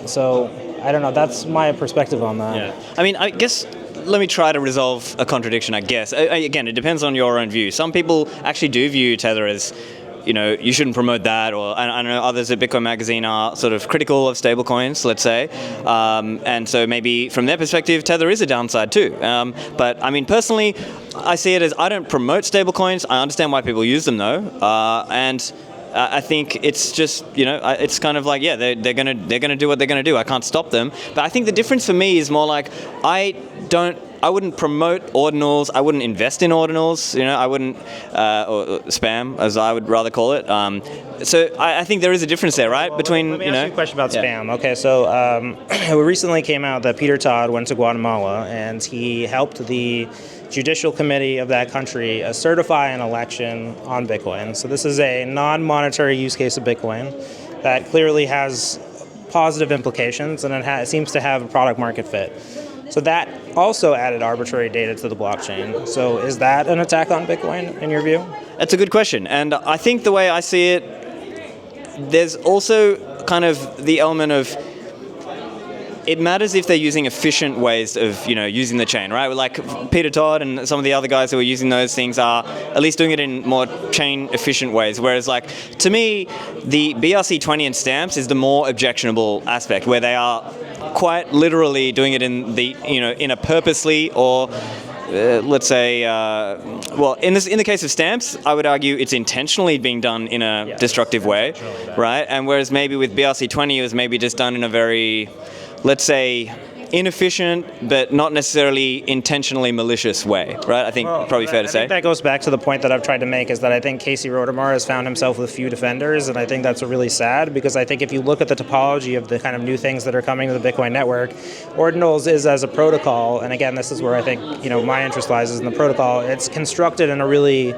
Speaker 7: so I don't know, that's my perspective on that.
Speaker 1: Yeah. I mean, I guess, let me try to resolve a contradiction, I guess. Again, it depends on your own view. Some people actually do view Tether as, you shouldn't promote that, or I know others at Bitcoin Magazine are sort of critical of stablecoins, let's say, and so maybe from their perspective, Tether is a downside too. But I mean, personally, I see it as, I don't promote stablecoins. I understand why people use them though, and I think it's just, it's kind of like, yeah, they're gonna do what they're gonna do. I can't stop them. But I think the difference for me is more like, I wouldn't promote ordinals. I wouldn't invest in ordinals. I wouldn't, or spam, as I would rather call it. So I think there is a difference there, right? Between,
Speaker 7: let me ask you a question about spam. Okay, so it recently came out that Peter Todd went to Guatemala and he helped the judicial committee of that country certify an election on Bitcoin. So this is a non-monetary use case of Bitcoin that clearly has positive implications, and it seems to have a product market fit. So that also added arbitrary data to the blockchain. So is that an attack on Bitcoin in your view?
Speaker 1: That's a good question. And I think the way I see it, there's also kind of the element of, it matters if they're using efficient ways of, using the chain, right? Like Peter Todd and some of the other guys who are using those things are at least doing it in more chain efficient ways. Whereas, like, to me, the BRC20 and stamps is the more objectionable aspect, where they are quite literally doing it in the, in a purposely or let's say, in the case of stamps, I would argue it's intentionally being done in a destructive way, right? And whereas maybe with BRC20, it was maybe just done in a very, let's say, inefficient, but not necessarily intentionally malicious way, right? I think probably fair to say.
Speaker 7: I think that goes back to the point that I've tried to make, is that I think Casey Rodarmar has found himself with few defenders, and I think that's really sad, because I think if you look at the topology of the kind of new things that are coming to the Bitcoin network, Ordinals is as a protocol, and again, this is where I think, my interest lies, is in the protocol. It's constructed in a really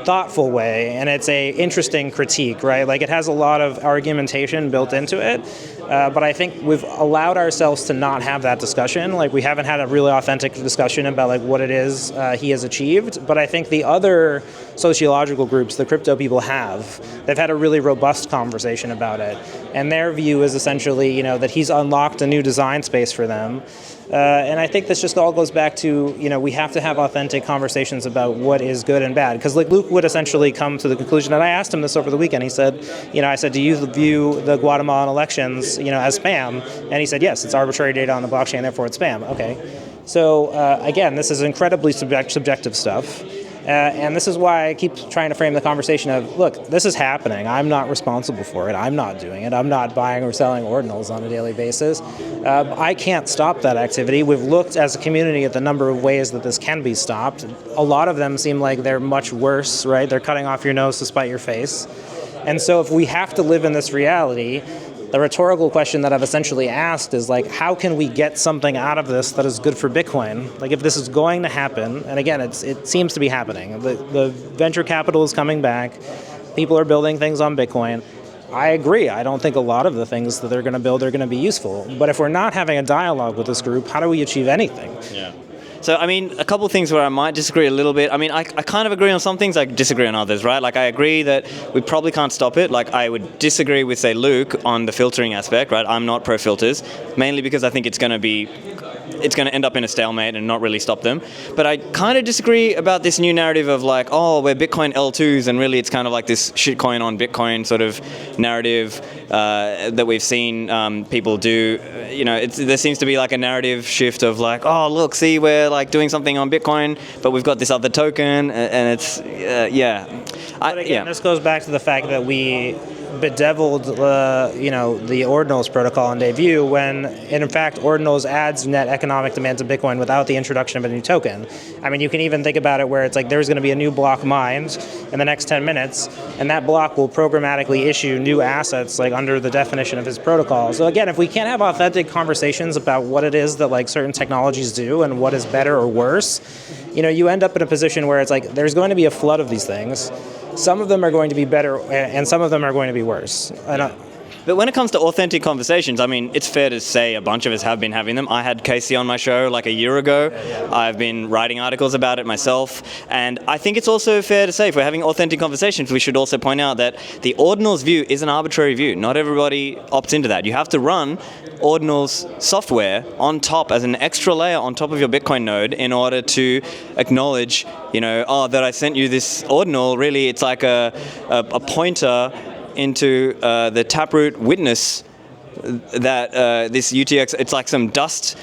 Speaker 7: thoughtful way, and it's a interesting critique, right? Like, it has a lot of argumentation built into it, but I think we've allowed ourselves to not have that discussion. Like, we haven't had a really authentic discussion about like what it is he has achieved, but I think the other sociological groups, the crypto people, they've had a really robust conversation about it, and their view is essentially, that he's unlocked a new design space for them. And I think this just all goes back to, we have to have authentic conversations about what is good and bad. Because like Luke would essentially come to the conclusion, and I asked him this over the weekend, he said, I said, do you view the Guatemalan elections, as spam? And he said, yes, it's arbitrary data on the blockchain, therefore it's spam. Okay. So again, this is incredibly subjective stuff. And this is why I keep trying to frame the conversation of, look, this is happening. I'm not responsible for it. I'm not doing it. I'm not buying or selling ordinals on a daily basis. I can't stop that activity. We've looked as a community at the number of ways that this can be stopped. A lot of them seem like they're much worse, right? They're cutting off your nose to spite your face. And so if we have to live in this reality, the rhetorical question that I've essentially asked is like, how can we get something out of this that is good for Bitcoin? Like, if this is going to happen, and again, it seems to be happening. The venture capital is coming back. People are building things on Bitcoin. I agree. I don't think a lot of the things that they're going to build are going to be useful. But if we're not having a dialogue with this group, how do we achieve anything?
Speaker 1: Yeah. So, I mean, a couple of things where I might disagree a little bit. I mean, I kind of agree on some things, I disagree on others, right? Like, I agree that we probably can't stop it. Like, I would disagree with, say, Luke on the filtering aspect, right? I'm not pro-filters, mainly because I think it's going to be it's going to end up in a stalemate and not really stop them. But I kind of disagree about this new narrative of like, oh, we're Bitcoin L2s, and really it's kind of like this shitcoin on Bitcoin sort of narrative that we've seen people do. There seems to be like a narrative shift of like, oh, look, see, we're like doing something on Bitcoin, but we've got this other token, and it's,
Speaker 7: But again, this goes back to the fact that we bedeviled the ordinals protocol on debut when in fact ordinals adds net economic demand to Bitcoin without the introduction of a new token. I mean, you can even think about it where it's like there's going to be a new block mined in the next 10 minutes, and that block will programmatically issue new assets like under the definition of his protocol. So again, if we can't have authentic conversations about what it is that like certain technologies do and what is better or worse, you end up in a position where it's like there's going to be a flood of these things. Some of them are going to be better, and some of them are going to be worse.
Speaker 1: But when it comes to authentic conversations, I mean, it's fair to say a bunch of us have been having them. I had Casey on my show like a year ago. I've been writing articles about it myself. And I think it's also fair to say if we're having authentic conversations, we should also point out that the ordinals view is an arbitrary view. Not everybody opts into that. You have to run ordinals software on top as an extra layer on top of your Bitcoin node in order to acknowledge, that I sent you this ordinal. Really, it's like a pointer into the Taproot witness that this UTX, it's like some dust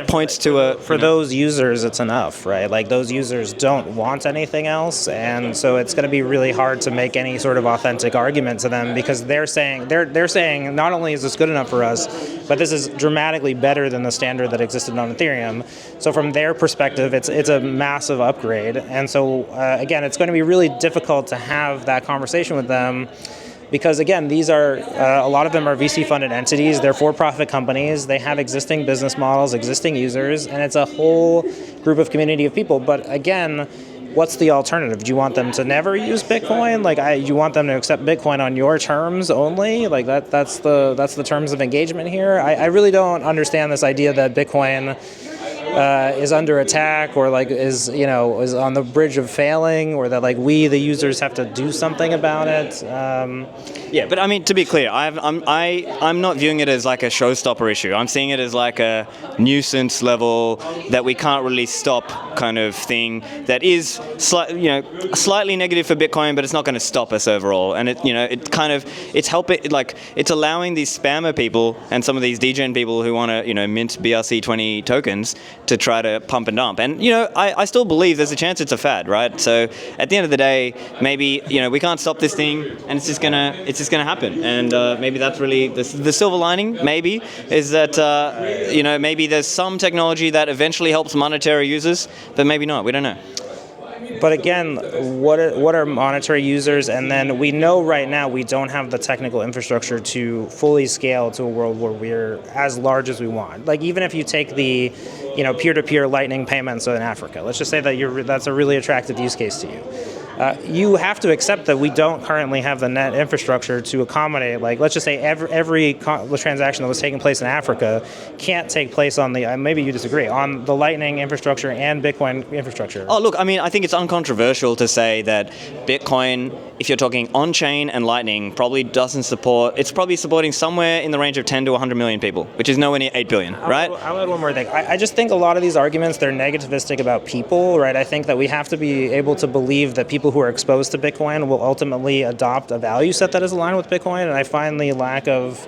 Speaker 1: points to a...
Speaker 7: For those users, it's enough, right? Like those users don't want anything else, and so it's going to be really hard to make any sort of authentic argument to them because they're saying not only is this good enough for us, but this is dramatically better than the standard that existed on Ethereum. So from their perspective, it's a massive upgrade, and so again, it's going to be really difficult to have that conversation with them. Because again, these are a lot of them are VC-funded entities. They're for-profit companies. They have existing business models, existing users, and it's a whole group of community of people. But again, what's the alternative? Do you want them to never use Bitcoin? You want them to accept Bitcoin on your terms only? Like that's the terms of engagement here. I really don't understand this idea that Bitcoin is under attack or is on the bridge of failing, or that we the users have to do something about it.
Speaker 1: But I mean, to be clear, I'm not viewing it as like a showstopper issue. I'm seeing it as like a nuisance level that we can't really stop kind of thing that is slightly negative for Bitcoin, but it's not going to stop us overall. And it's allowing these spammer people and some of these degen people who want to mint BRC20 tokens to try to pump and dump. And I still believe there's a chance it's a fad, right? So at the end of the day, maybe we can't stop this thing, and it's just gonna happen. And maybe that's really the silver lining. Maybe is that maybe there's some technology that eventually helps monetary users, but maybe not. We don't know.
Speaker 7: But again, what are monetary users? And then we know right now we don't have the technical infrastructure to fully scale to a world where we're as large as we want. Like even if you take the peer-to-peer Lightning payments in Africa, let's just say that that's a really attractive use case to you. You have to accept that we don't currently have the net infrastructure to accommodate, let's just say every transaction that was taking place in Africa can't take place on maybe you disagree, on the Lightning infrastructure and Bitcoin infrastructure.
Speaker 1: Oh, look, I mean, I think it's uncontroversial to say that Bitcoin, if you're talking on-chain and Lightning, it's probably supporting somewhere in the range of 10 to 100 million people, which is nowhere near 8 billion, right?
Speaker 7: I'll add one more thing. I just think a lot of these arguments, they're negativistic about people, right? I think that we have to be able to believe that people who are exposed to Bitcoin will ultimately adopt a value set that is aligned with Bitcoin, and I find the lack of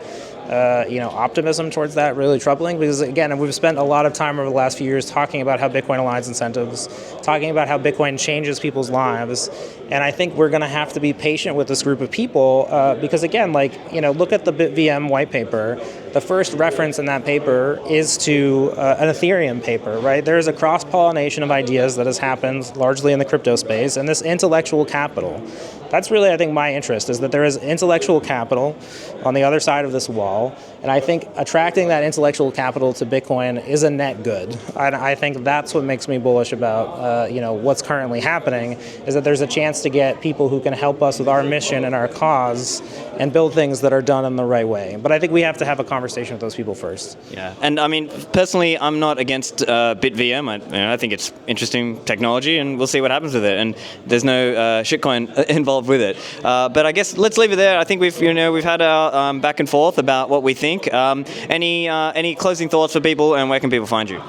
Speaker 7: optimism towards that really troubling, because again, we've spent a lot of time over the last few years talking about how Bitcoin aligns incentives, talking about how Bitcoin changes people's lives, and I think we're going to have to be patient with this group of people because again, look at the BitVM white paper. The first reference in that paper is to an Ethereum paper, right? There is a cross-pollination of ideas that has happened largely in the crypto space, and this intellectual capital. That's really, I think, my interest, is that there is intellectual capital on the other side of this wall, and I think attracting that intellectual capital to Bitcoin is a net good. And I think that's what makes me bullish about what's currently happening, is that there's a chance to get people who can help us with our mission and our cause and build things that are done in the right way. But I think we have to have a conversation conversation with those people first.
Speaker 1: Yeah, and I mean, personally, I'm not against BitVM. I think it's interesting technology, and we'll see what happens with it. And there's no shitcoin involved with it. But I guess let's leave it there. I think we've had our back and forth about what we think. Any closing thoughts for people, and where can people find you?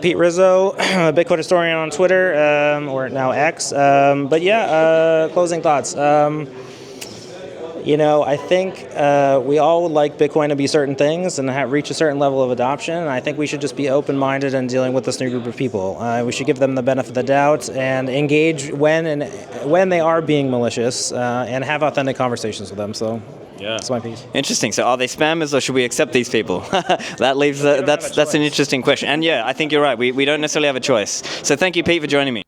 Speaker 7: Pete Rizzo, Bitcoin historian on Twitter, or now X. But yeah, closing thoughts. I think we all would like Bitcoin to be certain things and reach a certain level of adoption. And I think we should just be open-minded in dealing with this new group of people. We should give them the benefit of the doubt and engage when they are being malicious and have authentic conversations with them. So. Yeah, that's my piece.
Speaker 1: Interesting. So, are they spammers, or should we accept these people? That leaves that's an interesting question. And yeah, I think you're right. We don't necessarily have a choice. So, thank you, Pete, for joining me.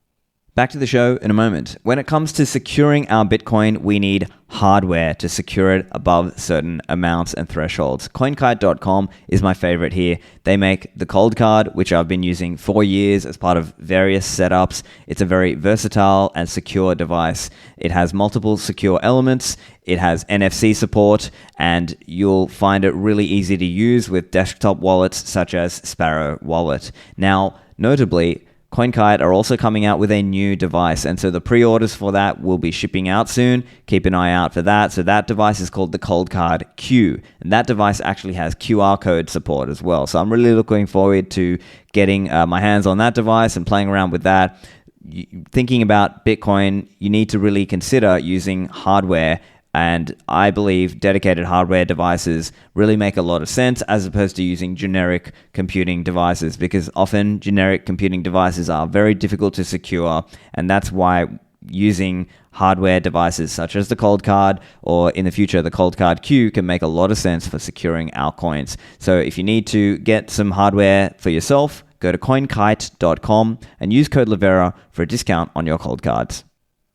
Speaker 3: Back to the show in a moment. When it comes to securing our Bitcoin, we need hardware to secure it above certain amounts and thresholds. CoinKite.com is my favorite here. They make the cold card, which I've been using for years as part of various setups. It's a very versatile and secure device. It has multiple secure elements. It has NFC support, and you'll find it really easy to use with desktop wallets such as Sparrow Wallet. Now, notably, CoinKite are also coming out with a new device, and so the pre-orders for that will be shipping out soon. Keep an eye out for that. So that device is called the Cold Card Q, and that device actually has QR code support as well. So I'm really looking forward to getting my hands on that device and playing around with that. Thinking about Bitcoin, you need to really consider using hardware, and I believe dedicated hardware devices really make a lot of sense as opposed to using generic computing devices, because often generic computing devices are very difficult to secure, and that's why using hardware devices such as the Cold Card, or in the future the Cold Card Q, can make a lot of sense for securing our coins. So if you need to get some hardware for yourself, go to coinkite.com and use code Livera for a discount on your cold cards.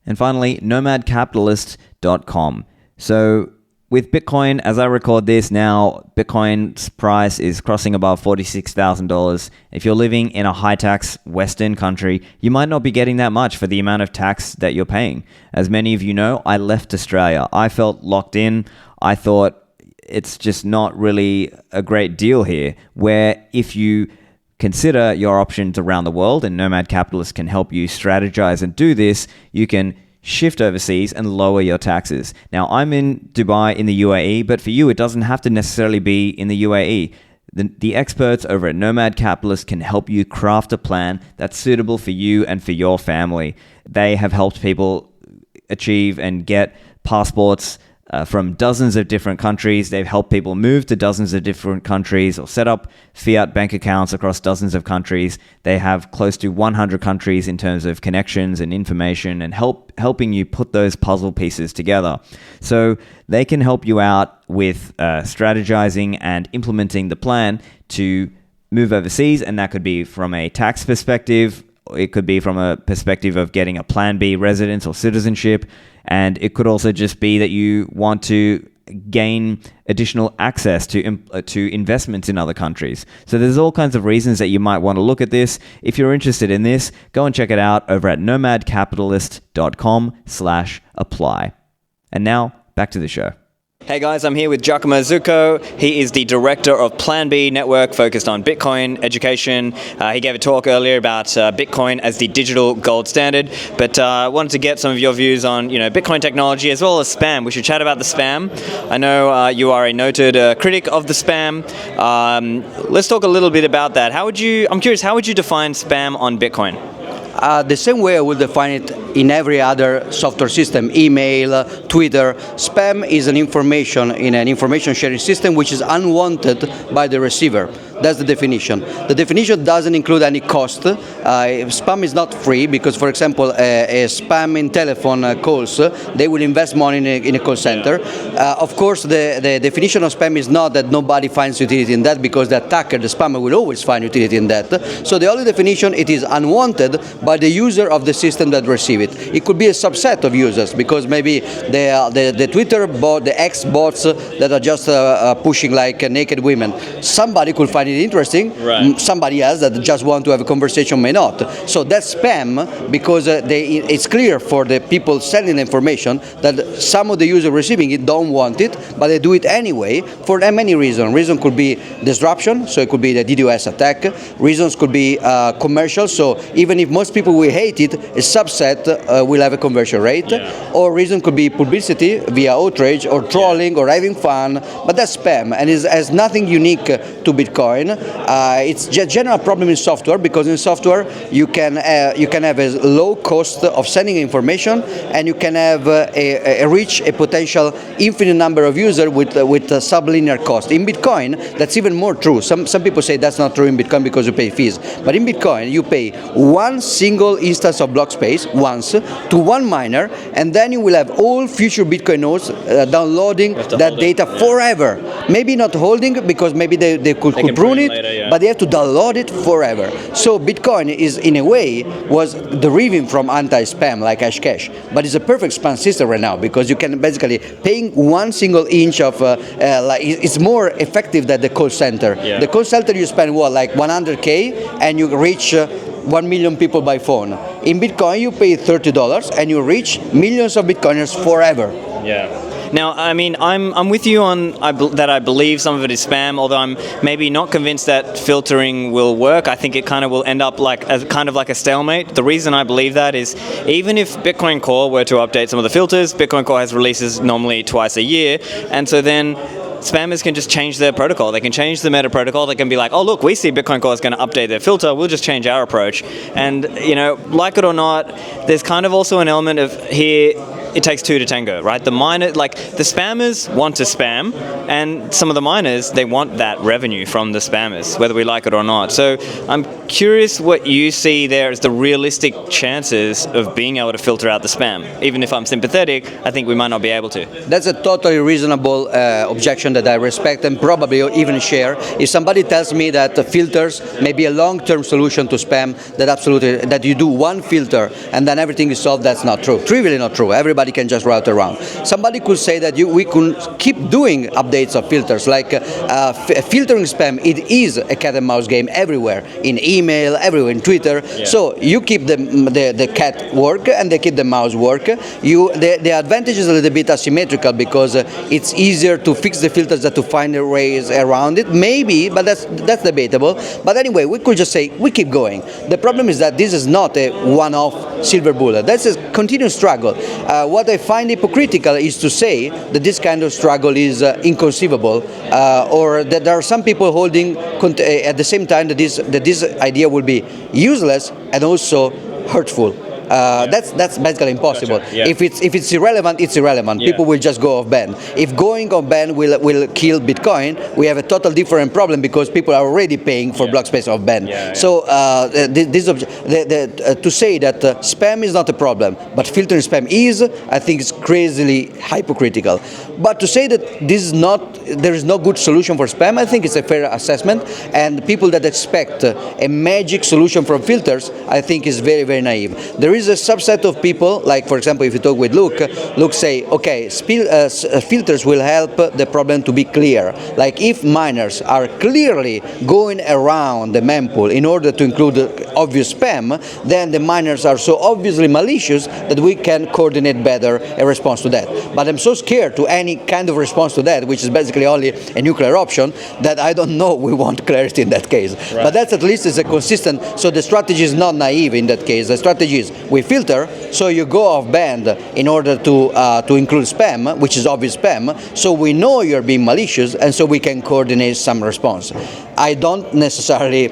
Speaker 3: And finally, nomadcapitalist.com. So with Bitcoin, as I record this now, Bitcoin's price is crossing above $46,000. If you're living in a high-tax Western country, you might not be getting that much for the amount of tax that you're paying. As many of you know, I left Australia. I felt locked in. I thought it's just not really a great deal here, where if you consider your options around the world, and Nomad Capitalist can help you strategize and do this, you can shift overseas and lower your taxes. Now, I'm in Dubai in the UAE, but for you, it doesn't have to necessarily be in the UAE. The experts over at Nomad Capitalist can help you craft a plan that's suitable for you and for your family. They have helped people achieve and get passports from dozens of different countries. They've helped people move to dozens of different countries or set up fiat bank accounts across dozens of countries. They have close to 100 countries in terms of connections and information, and helping you put those puzzle pieces together. So they can help you out with strategizing and implementing the plan to move overseas, and that could be from a tax perspective. It could be from a perspective of getting a Plan B residence or citizenship. And it could also just be that you want to gain additional access to investments in other countries. So there's all kinds of reasons that you might want to look at this. If you're interested in this, go and check it out over at nomadcapitalist.com/apply. And now, back to the show.
Speaker 1: Hey guys, I'm here with Giacomo Zucco. He is the director of Plan B Network, focused on Bitcoin education. He gave a talk earlier about Bitcoin as the digital gold standard, but I wanted to get some of your views on Bitcoin technology as well as spam. We should chat about the spam. I know you are a noted critic of the spam. Let's talk a little bit about that. I'm curious, how would you define spam on Bitcoin?
Speaker 2: The same way I would define it in every other software system, email, Twitter. Spam is an information in an information sharing system which is unwanted by the receiver. That's the definition. The definition doesn't include any cost. Spam is not free because, for example, a spam in telephone calls, they will invest money in a call center. Of course, the definition of spam is not that nobody finds utility in that, because the attacker, the spammer, will always find utility in that. So the only definition, it is unwanted by the user of the system that receives receive it. It could be a subset of users because maybe the Twitter bot, the X bots that are just pushing like naked women. Somebody could find it interesting.
Speaker 1: Right.
Speaker 2: Somebody else that just want to have a conversation may not. So that's spam because it's clear for the people sending the information that some of the users receiving it don't want it, but they do it anyway for many reasons. Reason could be disruption, so it could be the DDoS attack. Reasons could be commercial, so even if most people will hate it, a subset will have a conversion rate.
Speaker 1: Yeah.
Speaker 2: Or reason could be publicity via outrage or trolling or having fun, but that's spam and it has nothing unique to Bitcoin. It's a general problem in software because in software you can have a low cost of sending information and you can have reach a potential infinite number of users with sublinear cost. In Bitcoin, that's even more true. Some people say that's not true in Bitcoin because you pay fees. But in Bitcoin, you pay one single instance of block space once to one miner, and then you will have all future Bitcoin nodes downloading that data forever. Maybe not holding because maybe they could prune it,
Speaker 1: later,
Speaker 2: but they have to download it forever. So Bitcoin is, in a way, was deriving from anti-spam like Hashcash, but it's a perfect spam system right now because you can basically paying one single inch of it's more effective than the call center.
Speaker 1: Yeah.
Speaker 2: The call center you spend like 100K and you reach 1 million people by phone. In Bitcoin you pay $30 and you reach millions of Bitcoiners forever.
Speaker 1: Yeah. Now, I mean, I'm with you on that I believe some of it is spam, although I'm maybe not convinced that filtering will work. I think it kind of will end up like a stalemate. The reason I believe that is even if Bitcoin Core were to update some of the filters, Bitcoin Core has releases normally twice a year, and so then spammers can just change their protocol. They can change the meta protocol. They can be like, oh, look, we see Bitcoin Core is going to update their filter. We'll just change our approach. And, like it or not, there's kind of also an element of here, it takes two to tango, right? The spammers want to spam, and some of the miners, they want that revenue from the spammers, whether we like it or not. So I'm curious what you see there as the realistic chances of being able to filter out the spam. Even if I'm sympathetic, I think we might not be able to.
Speaker 2: That's a totally reasonable objection that I respect and probably even share. If somebody tells me that filters may be a long-term solution to spam, that you do one filter and then everything is solved, that's not true. Trivially not true. Everybody can just route around. Somebody could say that we could keep doing updates of filters, like filtering spam. It is a cat and mouse game everywhere, in email, everywhere, in Twitter. Yeah. So you keep the cat work and they keep the mouse work. The advantage is a little bit asymmetrical because it's easier to fix the filters than to find a ways around it. Maybe, but that's debatable. But anyway, we could just say we keep going. The problem is that this is not a one-off silver bullet. That's a continuous struggle. What I find hypocritical is to say that this kind of struggle is inconceivable, or that there are some people holding at the same time that this idea will be useless and also hurtful. That's basically impossible.
Speaker 1: Gotcha. Yeah.
Speaker 2: If it's irrelevant, it's irrelevant. Yeah. People will just go off ban. If going off ban will kill Bitcoin, we have a total different problem because people are already paying for block space off ban. Yeah, so to say that spam is not a problem, but filtering spam is, I think is crazily hypocritical. But to say that there is no good solution for spam, I think it's a fair assessment. And people that expect a magic solution from filters, I think is very, very naive. There is a subset of people, like for example, if you talk with Luke say, okay, filters will help the problem to be clear. Like if miners are clearly going around the mempool in order to include obvious spam, then the miners are so obviously malicious that we can coordinate better a response to that. But I'm so scared to any kind of response to that, which is basically only a nuclear option, that I don't know we want clarity in that case. Right. But that's at least is a consistent, so the strategy is not naive in that case. The strategy is we filter, so you go off band in order to include spam, which is obvious spam, so we know you're being malicious, and so we can coordinate some response. I don't necessarily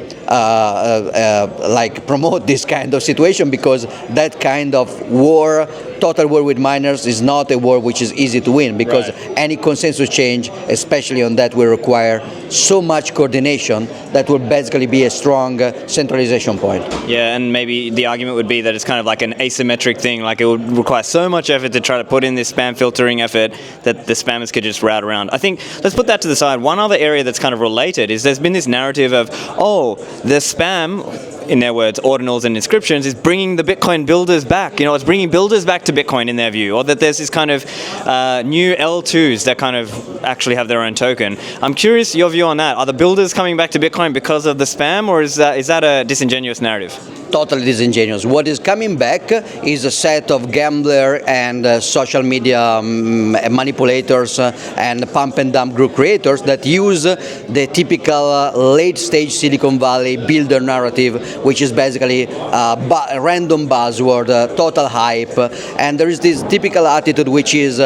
Speaker 2: promote this kind of situation because that kind of war, total war with miners, is not a war which is easy to win because any consensus change, especially on that, will require so much coordination that will basically be a strong centralization point.
Speaker 1: Yeah, and maybe the argument would be that it's kind of like an asymmetric thing, like it would require so much effort to try to put in this spam filtering effort that the spammers could just route around. I think, let's put that to the side. One other area that's kind of related is there's been this narrative of, oh, the spam in their words, ordinals and inscriptions, is bringing the Bitcoin builders back. It's bringing builders back to Bitcoin in their view, or that there's this kind of new L2s that kind of actually have their own token. I'm curious your view on that. Are the builders coming back to Bitcoin because of the spam, or is that a disingenuous narrative?
Speaker 2: Totally disingenuous. What is coming back is a set of gambler and social media manipulators and pump and dump group creators that use the typical late-stage Silicon Valley builder narrative, which is basically a random buzzword, total hype, and there is this typical attitude which is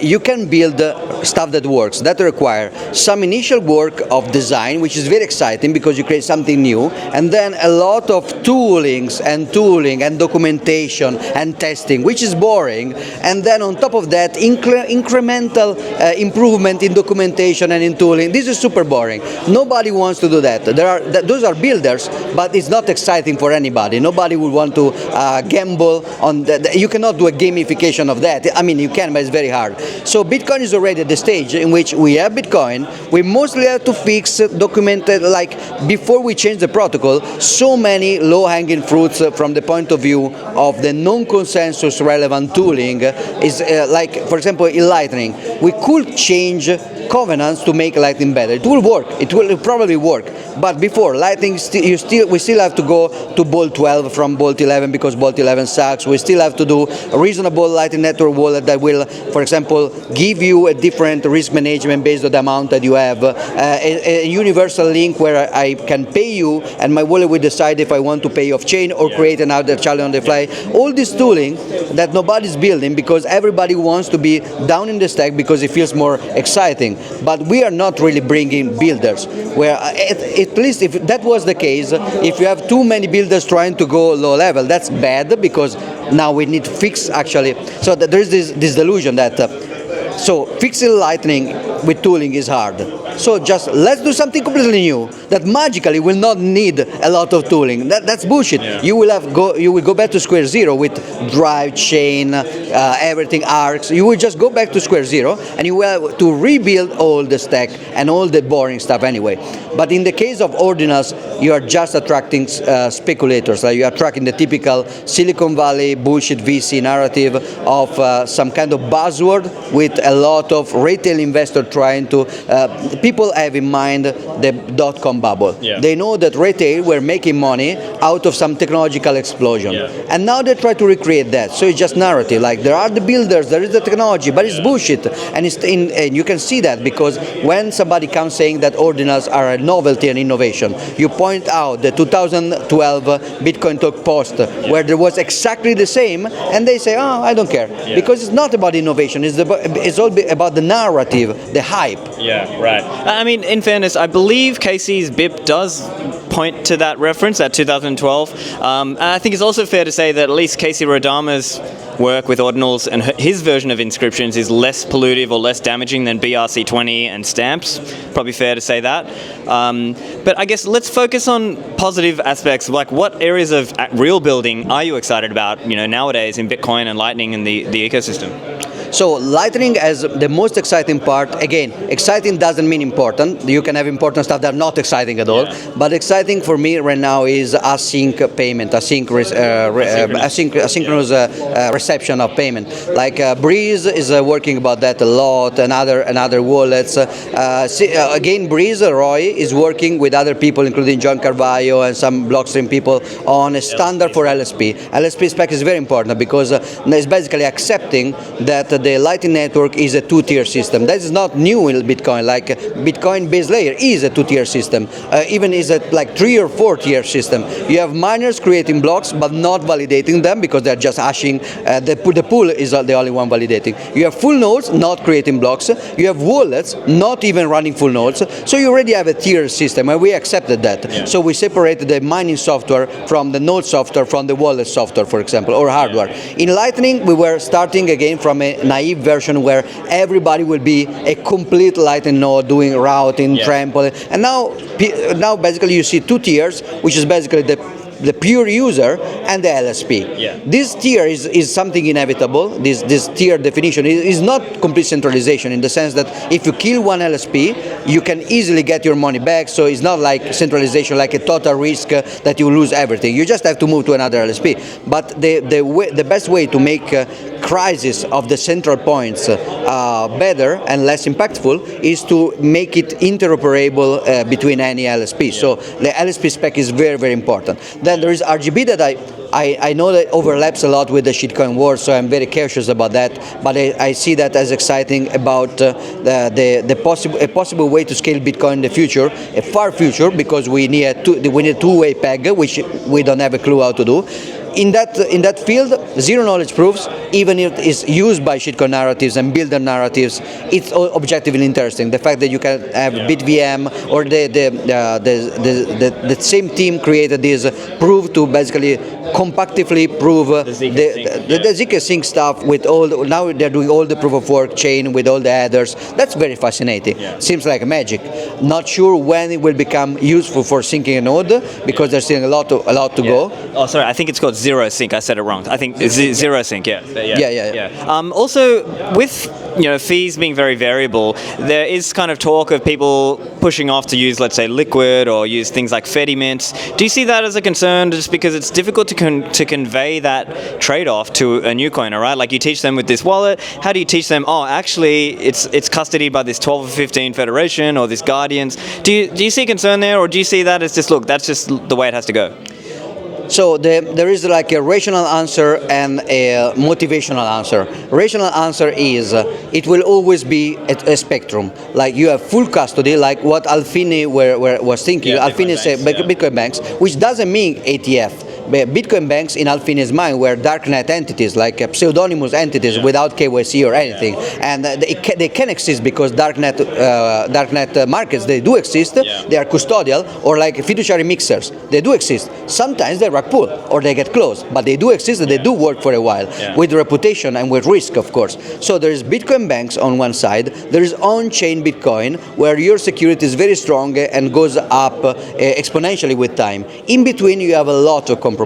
Speaker 2: you can build stuff that works, that require some initial work of design, which is very exciting because you create something new, and then a lot of tooling and documentation and testing, which is boring, and then on top of that incremental improvement in documentation and in tooling. This is super boring. Nobody wants to do that. Those are builders, but it's not exciting for anybody. Nobody would want to gamble on that. You cannot do a gamification of that. I mean, you can, but it's very hard. So Bitcoin is already at the stage in which we have Bitcoin. We mostly have to fix, document, like before we change the protocol, so many low-hanging fruits from the point of view of the non-consensus relevant tooling is like, for example, in Lightning, we could change covenants to make Lightning better. It will work. It will probably work. But before Lightning, we still have to go to Bolt 12 from Bolt 11 because Bolt 11 sucks. We still have to do a reasonable Lightning Network wallet that will, for example, give you a different risk management based on the amount that you have. A universal link where I can pay you and my wallet will decide if I want to pay off chain or create another challenge on the fly. All this tooling that nobody's building because everybody wants to be down in the stack because it feels more exciting. But we are not really bringing builders. Where at least if that was the case, if you have too many builders trying to go low level, that's bad because now we need to fix actually. So there is this delusion that so fixing Lightning with tooling is hard. So just let's do something completely new that magically will not need a lot of tooling. That's bullshit. Yeah. You will go back to square zero with drive chain, everything arcs. You will just go back to square zero and you will have to rebuild all the stack and all the boring stuff anyway. But in the case of ordinals, you are just attracting speculators. Like you are attracting the typical Silicon Valley bullshit VC narrative of some kind of buzzword with a lot of retail investors trying to. People have in mind the dot-com bubble. Yeah. They know that retail were making money out of some technological explosion. Yeah. And now they try to recreate that. So it's just narrative. Like there are the builders, there is the technology, but it's bullshit. And and you can see that because when somebody comes saying that ordinals are a novelty and innovation, you point out the 2012 Bitcoin Talk post where there was exactly the same, and they say, oh, I don't care. Yeah. Because it's not about innovation. It's all about the narrative, the hype.
Speaker 1: Yeah, right. I mean, in fairness, I believe Casey's BIP does point to that reference, that 2012. And I think it's also fair to say that at least Casey Rodama's work with ordinals and his version of inscriptions is less pollutive or less damaging than BRC20 and stamps. Probably fair to say that. But I guess let's focus on positive aspects, like what areas of real building are you excited about, nowadays in Bitcoin and Lightning and the ecosystem?
Speaker 2: So Lightning as the most exciting part. Again, exciting doesn't mean important. You can have important stuff that are not exciting at all. Yeah. But exciting for me right now is async payment, asynchronous reception of payment. Like Breeze is working about that a lot, and other wallets. Again, Breeze, Roy, is working with other people, including John Carvalho and some Blockstream people, on a standard for LSP. LSP spec is very important because it's basically accepting that the Lightning Network is a two-tier system. That is not new in Bitcoin. Like Bitcoin base layer is a two-tier system. Even is a like 3 or 4-tier system. You have miners creating blocks but not validating them because they're just hashing. The pool is the only one validating. You have full nodes not creating blocks. You have wallets not even running full nodes. So you already have a tier system, and we accepted that. Yeah. So we separated the mining software from the node software from the wallet software, for example, or hardware. Yeah. In Lightning, we were starting again from a naive version where everybody will be a complete Lightning node doing routing, trampoline, and now basically you see two tiers, which is basically the the pure user, and the LSP.
Speaker 1: Yeah.
Speaker 2: This tier is something inevitable. This tier definition is not complete centralization in the sense that if you kill one LSP, you can easily get your money back. So it's not like centralization, like a total risk that you lose everything. You just have to move to another LSP. But the best way to make crisis of the central points better and less impactful is to make it interoperable between any LSP. So the LSP spec is very, very important. Then there is RGB that I know that overlaps a lot with the shitcoin war, so I'm very cautious about that. But I see that as exciting about a possible way to scale Bitcoin in the future, a far future, because we need a two-way peg, which we don't have a clue how to do. In that field, zero knowledge proofs, even if it is used by shitcoin narratives and builder narratives, it's objectively interesting. The fact that you can have BitVM or the same team created this proof to basically compactively prove the ZK Sync stuff with now they're doing all the proof of work chain with all the headers. That's very fascinating. Seems like magic. Not sure when it will become useful for syncing a node because there's still a lot to go.
Speaker 1: Oh, sorry, I think it's called Zero Sync. I said it wrong. I think it's Zero Sync.
Speaker 2: Yeah.
Speaker 1: Also, with fees being very variable, there is kind of talk of people pushing off to use, let's say, Liquid or use things like Fedimint. Do you see that as a concern, just because it's difficult to convey that trade-off to a new coiner, right? Like you teach them with this wallet, how do you teach them? Oh, actually, it's custodied by this 12 or 15 federation or this Guardians. Do you see a concern there, or do you see that as just look, that's just the way it has to go?
Speaker 2: So there is like a rational answer and a motivational answer. Rational answer is it will always be a spectrum. Like you have full custody, like what Alfine was thinking. Alfine said Bitcoin banks, which doesn't mean ATF. Bitcoin banks in Alfine's mind were darknet entities, like pseudonymous entities without KYC or anything, and they can exist because darknet markets, they do exist. They are custodial, or like fiduciary mixers, they do exist. Sometimes they rug pull or they get closed, but they do exist and they do work for a while with reputation and with risk, of course. So there is Bitcoin banks on one side, there is on-chain Bitcoin where your security is very strong and goes up exponentially with time. In between you have a lot of compromises.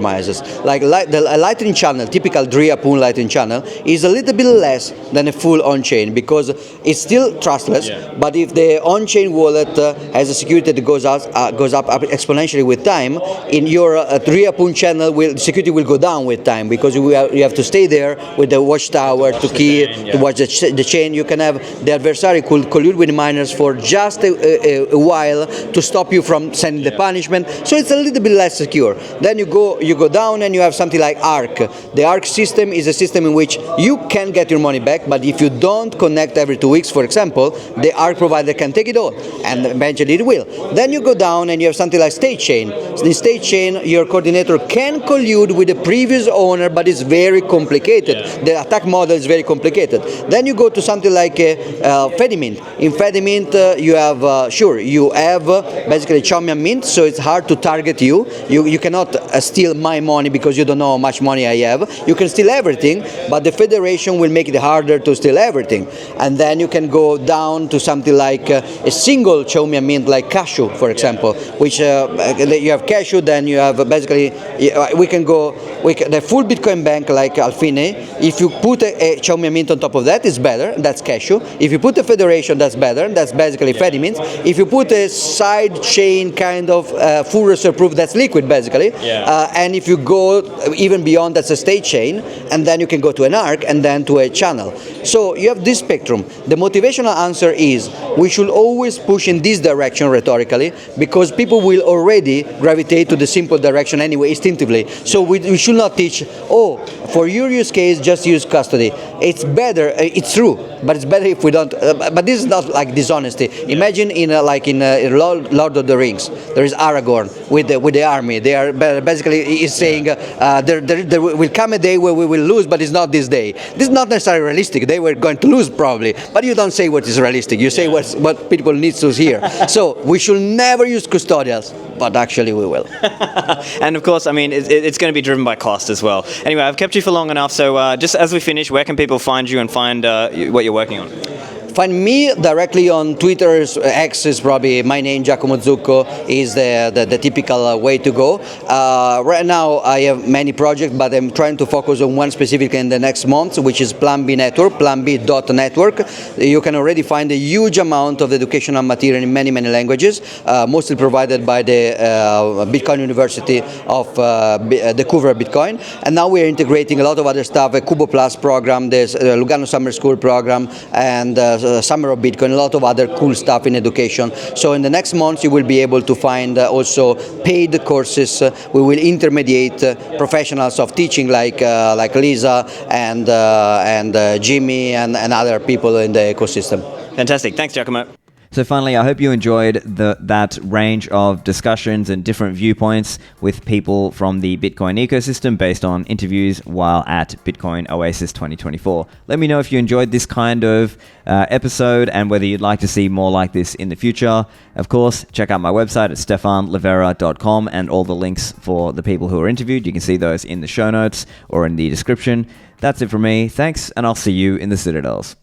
Speaker 2: Like the Lightning channel, typical Driapun Lightning channel, is a little bit less than a full on-chain because it's still trustless, but if the on-chain wallet has a security that goes up exponentially with time, in your Driapun channel, security will go down with time because you have to stay there with the watchtower to watch the chain. You can have the adversary could collude with miners for just a while to stop you from sending the punishment. So it's a little bit less secure. Then you go down and you have something like ARC. The ARC system is a system in which you can get your money back, but if you don't connect every 2 weeks, for example, the ARC provider can take it all, and eventually it will. Then you go down and you have something like state chain. In state chain, your coordinator can collude with the previous owner, but it's very complicated. The attack model is very complicated. Then you go to something like Fedimint. In Fedimint, you have basically Chaumian Mint, so it's hard to target you. You cannot steal my money because you don't know how much money I have. You can steal everything, but the federation will make it harder to steal everything. And then you can go down to something like a single Chaumian Mint, like Cashew, for example, which you have Cashew, then you have basically, the full Bitcoin bank like Alfine. If you put a Chaumian Mint on top of that, it's better, that's Cashew. If you put a federation, that's better, that's basically Fedimint. If you put a side chain kind of full reserve proof, that's Liquid, basically. And if you go even beyond, that's a state chain, and then you can go to an ARC and then to a channel. So you have this spectrum. The motivational answer is we should always push in this direction rhetorically because people will already gravitate to the simple direction anyway instinctively. So we should not teach, for your use case, just use custody. It's better, it's true, but it's better if we don't, but this is not like dishonesty. Imagine in Lord of the Rings, there is Aragorn with the army. They are basically is saying there will come a day where we will lose, but it's not this day. This is not necessarily realistic. They were going to lose probably, but you don't say what is realistic. You say what people need to hear. So we should never use custodials, but actually we will.
Speaker 1: And of course, I mean, it's going to be driven by cost as well. Anyway, I've kept you for long enough, so just as we finish, where can people find you and find what you're working on?
Speaker 2: Find me directly on Twitter. X is probably my name, Giacomo Zucco, is the typical way to go. Right now I have many projects, but I'm trying to focus on one specific in the next month, which is Plan B Network, planb.network. You can already find a huge amount of educational material in many languages, mostly provided by the Bitcoin University of the Cover Bitcoin. And now we are integrating a lot of other stuff, a Cubo Plus program, there's a Lugano Summer School program, and Summer of Bitcoin, a lot of other cool stuff in education. So in the next months you will be able to find also paid courses. We will intermediate professionals of teaching like Lisa and Jimmy and other people in the ecosystem.
Speaker 1: Fantastic. Thanks, Giacomo.
Speaker 3: So finally, I hope you enjoyed that range of discussions and different viewpoints with people from the Bitcoin ecosystem based on interviews while at Bitcoin Oasis 2024. Let me know if you enjoyed this kind of episode and whether you'd like to see more like this in the future. Of course, check out my website at stephanlivera.com and all the links for the people who are interviewed. You can see those in the show notes or in the description. That's it from me. Thanks, and I'll see you in the Citadels.